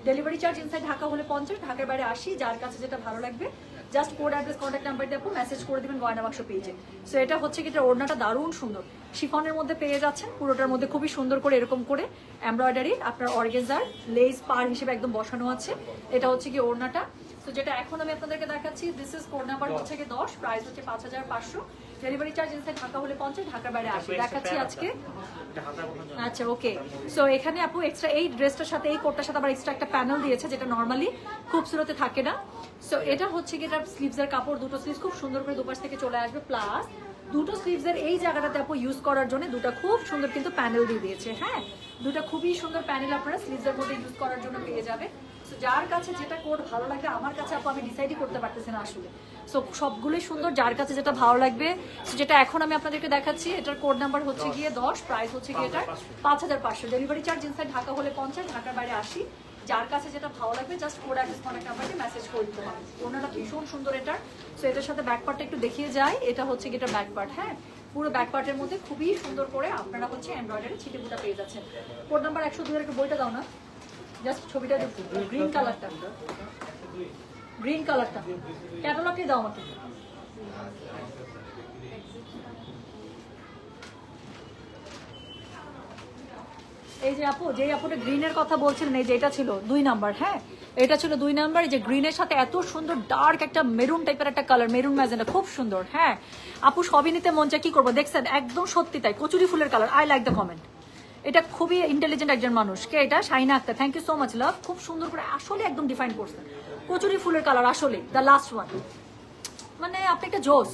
ডেলিভারি চার্জ ইনসাইড ঢাকা হলে 50, ঢাকার বাইরে 80। যার কাছে যেটা ভালো লাগবে just code address contact number দিয়ে মেসেজ করে দিবেন গয়না বাক্স পেজে। সো এটা হচ্ছে কি, এটা ওড়নাটা দারুণ সুন্দর, শিফনের মধ্যে পেয়ে যাচ্ছেন। পুরোটার মধ্যে খুবই সুন্দর করে এরকম করে এমব্রয়ডারি আপনার অর্গেনজার লেস পার হিসেবে একদম বসানো আছে। এটা হচ্ছে কি ওড়নাটা। তো যেটা এখন আমি আপনাদেরকে দেখাচ্ছি, দিস ইজ কোড নাম্বার হচ্ছে কি 10, প্রাইস হচ্ছে 5500। ডেলিভারি চার্জ ইনসাইড ঢাকা হলে 50, ঢাকার বাইরে 80। দেখাচ্ছি আজকে। আচ্ছা, ওকে। সো এখানে আপু এক্সট্রা এই ড্রেসটার সাথে, এই কোটটার সাথে আবার এক্সট্রা একটা প্যানেল দিয়েছে, যেটা নর্মালি খুবসুরতে থাকে না। সো এটা হচ্ছে কি, এটা স্লিভসের কাপড়, দুটো স্লিভস খুব সুন্দর করে দুপাশ থেকে চলে আসবে, প্লাস দুটো স্লিভসের এই জায়গাটাতে আপু ইউজ করার জন্য দুটো খুব সুন্দর কিন্তু প্যানেল দিয়ে দিয়েছে। হ্যাঁ, দুটো খুবই সুন্দর প্যানেল আপনারা স্লিভসের মধ্যে ইউজ করার জন্য পেয়ে যাবে। সো যার কাছে যেটা কোড ভালো লাগবে, আমার কাছে আপু আমি ডিসাইডই করতে পারতেছি না আসলে। সো সবগুলোই সুন্দর, যার কাছে যেটা ভালো লাগবে। সো যেটা এখন আমি আপনাদেরকে দেখাচ্ছি, এটার কোড নাম্বার হচ্ছে গিয়ে 10, প্রাইস হচ্ছে গিয়ে এটা 5500। ডেলিভারি চার্জ ইনসাইড ঢাকা হলে 50, ঢাকার বাইরে 80। যার কাছে যেটা ভালো লাগবে জাস্ট কোড অ্যাড্রেস কন্ট্যাক্ট নাম্বারে মেসেজ করে দিতে হবে। ওনাটা ভীষণ সুন্দর এটার। সো এটার সাথে ব্যাক পার্টটা একটু দেখিয়ে যায়, এটা হচ্ছে কি এটা ব্যাক পার্ট। হ্যাঁ, পুরো ব্যাক পার্টের মধ্যে খুবই সুন্দর করে আপনারা হচ্ছে এমব্রয়ডারি ছিটে বুটা পেয়ে যাচ্ছেন। কোড নাম্বার 102 এর একটু বইটা দাও না, জাস্ট ছবিটা দেখো, গ্রিন কালারটা, গ্রিন কালারটা ক্যাটালগটাই দাও আমাকে। এই যে আপু, যেই আপুটা গ্রিনের কথা বলছিলেন, এই যে এটা ছিল 2 নাম্বার। হ্যাঁ, এটা ছিল 2 নাম্বার। এই যে গ্রিনের সাথে এত সুন্দর ডার্ক একটা মেরুন টাইপের একটা কালার, মেরুন ম্যাজেন্টা, খুব সুন্দর। হ্যাঁ আপু, সবই নিতে মন চায়, কি করবো দেখছেন, একদম সত্যি তাই, কচুরি ফুলের কালার। I like the comment. এটা খুবই ইন্টেলিজেন্ট একজন মানুষ, কে এটা? Shaina Akter, thank you so much love. খুব সুন্দর করে আসলে একদম ডিফাইন করছেন, কচুরি ফুলের কালার, আসলে দ্য লাস্ট ওয়ান, মানে আপনি একটা জোস।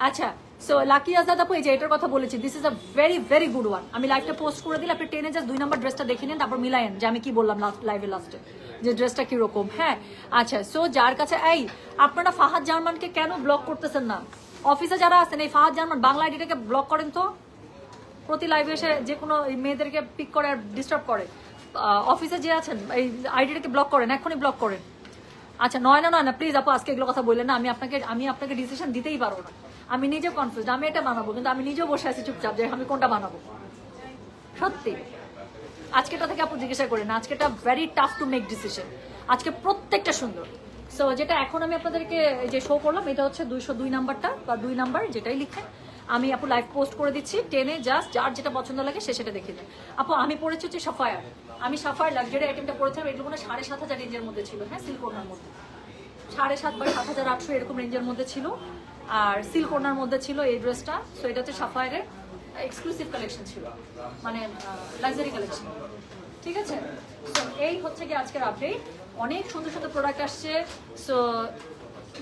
আচ্ছা, সো লাকি আজাদ আপু, এই যে এটার কথা বলেছি, this is a very very good one. আমি লাইভটা পোস্ট করে দিলে আপনি টেনে জাস্ট 2 নাম্বার ড্রেসটা দেখে নিন, তারপর মিলায়েন যে আমি কি বললাম লাইভে লাস্টে, যে ড্রেসটা কিরকম। হ্যাঁ, আচ্ছা, সো যার কাছে, এই আপনারা ফাহাদ জার্মানকে কেন ব্লক করতেছেন না? অফিসে যারা আছেন, এই ফাহাদ জার্মান বাংলা আইডিটাকে ব্লক করেন তো। প্রতি লাইভে এসে যে কোনো মেয়েদেরকে পিক করে আর ডিস্টার্ব করে। অফিসে যে আছেন এই আইডিটাকে ব্লক করেন, এখনই ব্লক করেন। আচ্ছা নয় না প্লিজ আপু আজকে এগুলো কথা বললেন না, আমি আপনাকে ডিসিশন দিতেই পারবো না, আমি নিজে কনফিউজ, আমি এটা বানাবো কিন্তু আমি নিজেও বসে আছি চুপচাপ যে আমি কোনটা বানাবো। সত্যি আজকেটা থেকে আপু জিজ্ঞাসা করেন, আজকেটা very tough to make decision, আজকে প্রত্যেকটা সুন্দর। সো যেটা এখন আমি আপনাদেরকে যে শো করলাম এটা হচ্ছে 202 নাম্বারটা বা 2 নাম্বার যেটাই লিখেন, আমি আপু লাইভ পোস্ট করে দিচ্ছি, টেনে জাস্ট যার যেটা পছন্দ লাগে সে সেটা দেখিয়ে দেয়। আপু আমি পড়েছি হচ্ছে সাফায়ার, আমি সাফায়ার লাক্সারি আইটেমটা পড়েছিলাম, এগুলো মানে 7,500 রেঞ্জের মধ্যে ছিল, হ্যাঁ সিল্ক ওড়নার মধ্যে 7,500 বা 7,800 এরকম রেঞ্জের মধ্যে ছিল, আর সিল্ক ওড়নার মধ্যে ছিল এই ড্রেসটা। সো এটা হচ্ছে সাফায়ারের এক্সক্লুসিভ কালেকশন ছিল, মানে লাক্সারি কালেকশন, ঠিক আছে। সো এই হচ্ছে কি আজকের আপডেট, অনেক সুন্দর সুন্দর প্রোডাক্ট আসছে। সো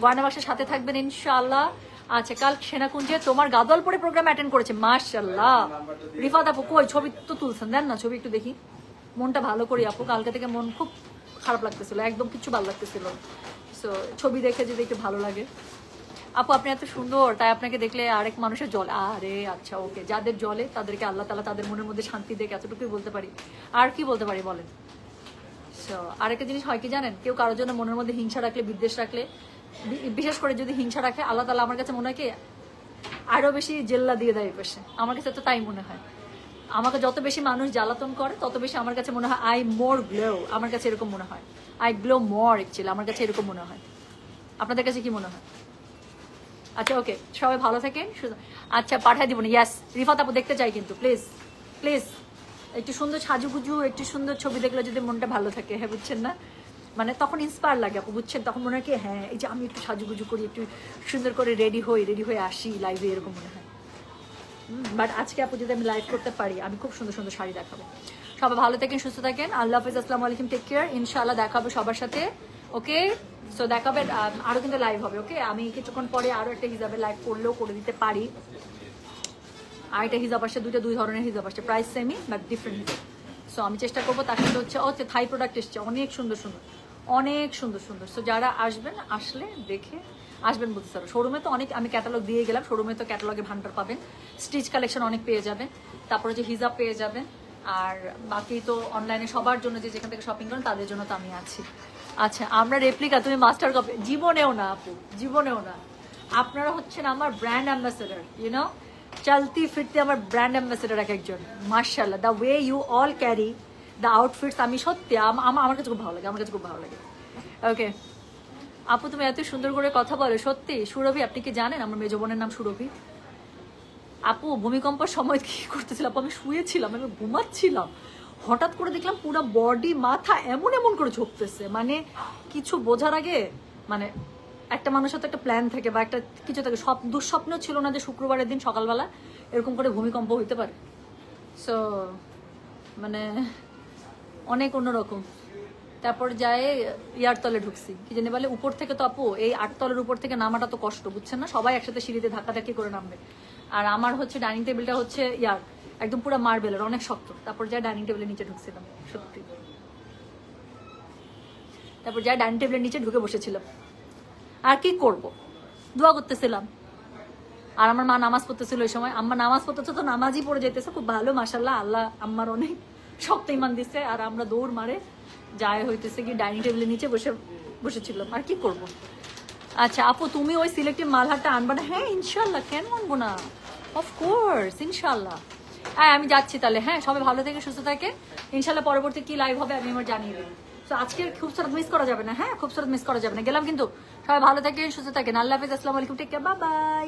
গয়না বাক্সের সাথে থাকবেন ইনশাআল্লাহ। আচ্ছা কাল সেনাকুঞ্জে তোমার গাদল পরে প্রোগ্রাম অ্যাটেন্ড করেছে, মাশাআল্লাহ। রিফাত আপু কই ছবি তো তুলছেন, দেন না ছবি একটু দেখি, মনটা ভালো করি আপু, কালকে থেকে মন খুব খারাপ লাগতেছিল, একদম কিছু ভালো লাগতেছিল। সো ছবি দেখে যদি একটু ভালো লাগে। আপু আপনি এত সুন্দর, তাই আপনাকে দেখলে আরেক মানুষের জল, আরে আচ্ছা ওকে, যাদের জলে তাদেরকে আল্লাহ তাআলা তাদের মনের মধ্যে শান্তি দেখে, এতটুকুই বলতে পারি, আর কি বলতে পারি বলেন। সো আরেকটা জিনিস হয় কি জানেন, কেউ কারোর জন্য মনের মধ্যে হিংসা রাখলে, বিদ্বেষ রাখলে, বিশেষ করে যদি হিংসা রাখে, আল্লাহ তাআলা আমার কাছে মনে হয় কি আরো বেশি জেল্লা দিয়ে দেয় পাশে, আমার কাছে তো তাই মনে হয়। আমাকে যত বেশি মানুষ জ্বালাতন করে তত বেশি আমার কাছে মনে হয় আই মোর গ্লো, আমার কাছে এরকম মনে হয়, আই গ্লো মোর অ্যাকচুয়ালি, আমার কাছে এরকম মনে হয়। আপনাদের কাছে কি মনে হয়? আচ্ছা ওকে, সবাই ভালো থাকেন। আচ্ছা পাঠিয়ে দিব না, ইয়াস রিফাত আপু দেখতে চাই কিন্তু প্লিজ প্লিজ, একটু সুন্দর সাজুগুজু, একটু সুন্দর ছবি দেখলে যদি মনটা ভালো থাকে, হ্যাঁ বুঝছেন না, মানে তখন ইন্সপায়ার লাগে আপু, বুঝছেন, তখন মনে হয় কি হ্যাঁ এই যে আমি একটু সাজুগুজু করি, একটু সুন্দর করে রেডি হয়ে আসি লাইভে, এরকম মনে হয়। বাট আজকে আপু যদি আমি লাইভ করতে পারি, আমি খুব সুন্দর সুন্দর শাড়ি দেখাবো। সবাই ভালো থাকেন, সুস্থ থাকেন, আল্লাহ হাফিজ, আসসালামু আলাইকুম, টেক কেয়ার, ইনশাআল্লাহ দেখাবো সবার সাথে, ওকে। সো দেখাবে, আরো কিন্তু লাইভ হবে, ওকে। আমি কিছুক্ষণ পরে আরো একটা হিসাবে লাইভ করলেও করে দিতে পারি। আরেকটা হিজাব আসছে, দুই ধরনের হিজাব আসছে, প্রাইস সেমই বাট ডিফারেন্ট হিজাব। সো আমি চেষ্টা করবো, তার সাথে হচ্ছে থাই প্রোডাক্ট এসছে, অনেক সুন্দর সুন্দর, অনেক সুন্দর সুন্দর। সো যারা আসবেন, আসলে দেখে আসবেন বুঝতে পারো। শোরুমে তো অনেক আমি ক্যাটালগ দিয়ে গেলাম, শোরুমে তো ক্যাটালগে ভান্ডার পাবেন, স্টিচ কালেকশন অনেক পেয়ে যাবেন, তারপরে যে হিজাব পেয়ে যাবেন, আর বাকি তো অনলাইনে সবার জন্য যে যেখান থেকে শপিং করেন তাদের জন্য তো আমি আছি। আচ্ছা আমরা রেপ্লিকা, তুমি মাস্টার কপি, জীবনেও না আপু, জীবনেও না। আপনারা হচ্ছেন আমার ব্র্যান্ড অ্যাম্বাসেডার, ইউনো, চলতি ফিরতে আমার ব্র্যান্ড অ্যাম্বাসেডার এক একজন, মাশাআল্লাহ। The way you all carry the outfits, আমি সত্যি আমার কাছে খুব ভালো লাগে, আমার কাছে খুব ভালো লাগে। ওকে আপু তুমি এত সুন্দর করে কথা বলো, সত্যি। সুরভি আপনি কি জানেন আমার মেজো বোনের নাম সুরভি? আপু ভূমিকম্পের সময় কি করতেছিলাম আপু, আমি শুয়েছিলাম, আমি ঘুমাচ্ছিলাম, হঠাৎ করে দেখলাম পুরো বডি মাথা এমন এমন করে ঝুঁকতেছে, মানে কিছু বোঝার আগে, মানে একটা মানুষের তো একটা প্ল্যান থাকে বা একটা কিছু থাকে, দুঃস্বপ্নও ছিল না যে শুক্রবারের দিন সকালবেলা এরকম করে ভূমিকম্প হইতে পারে। সো মানে অনেক অন্যরকম। তারপর যায় ইয়ার তলে ঢুকছি, কি জানি বলে, উপর থেকে তো আপু এই 8 তলের উপর থেকে নামাটা তো কষ্ট, বুঝছেন না, সবাই একসাথে সিঁড়িতে ধাক্কাধাক্কি করে নামবে, আর আমার হচ্ছে ডাইনিং টেবিলটা হচ্ছে ইয়ার একদম পুরো মার্বেলের, অনেক শক্ত। তারপর যাই ডাইনিং টেবিলের নিচে ঢুকছিলাম, সত্যি। তারপর যাই ডাইনিং টেবিলের নিচে ঢুকে বসেছিলাম, আর কি করব, দোয়া করতেছিলাম। আর আমার মা নামাজ পড়তেছিল ওই সময়, আম্মা নামাজ পড়তেছে তো নামাজই পড়ে যেতেছে, খুব ভালো মাশাআল্লাহ, আল্লাহ আম্মার অনেক শক্ত ইমান দিচ্ছে। আর আমরা দৌড় মারে যায় হইতেছে কি ডাইনিং টেবিলের নিচে বসেছিলাম, আর কি করব। আচ্ছা আপু তুমি ওই সিলেক্টিভ মালহারটা আনবা না? হ্যাঁ ইনশাল্লাহ, কেন আনবো না, অফকোর্স ইনশাল্লাহ। হ্যাঁ আমি যাচ্ছি তাহলে, হ্যাঁ সবাই ভালো থেকে সুস্থ থাকে, ইনশাল্লাহ পরবর্তী কি লাইভ হবে আমি আমার জানিয়ে দেবো। তো আজকের খুবসুরত মিস করা যাবে না, হ্যাঁ খুবসুরত মিস করা যাবে না, গেলাম কিন্তু। সবাই ভালো থাকেন, সুস্থ থাকেন, আল্লাহ হাফিজ, আসসালামু আলাইকুম, টেক কেয়ার, বাই বাই।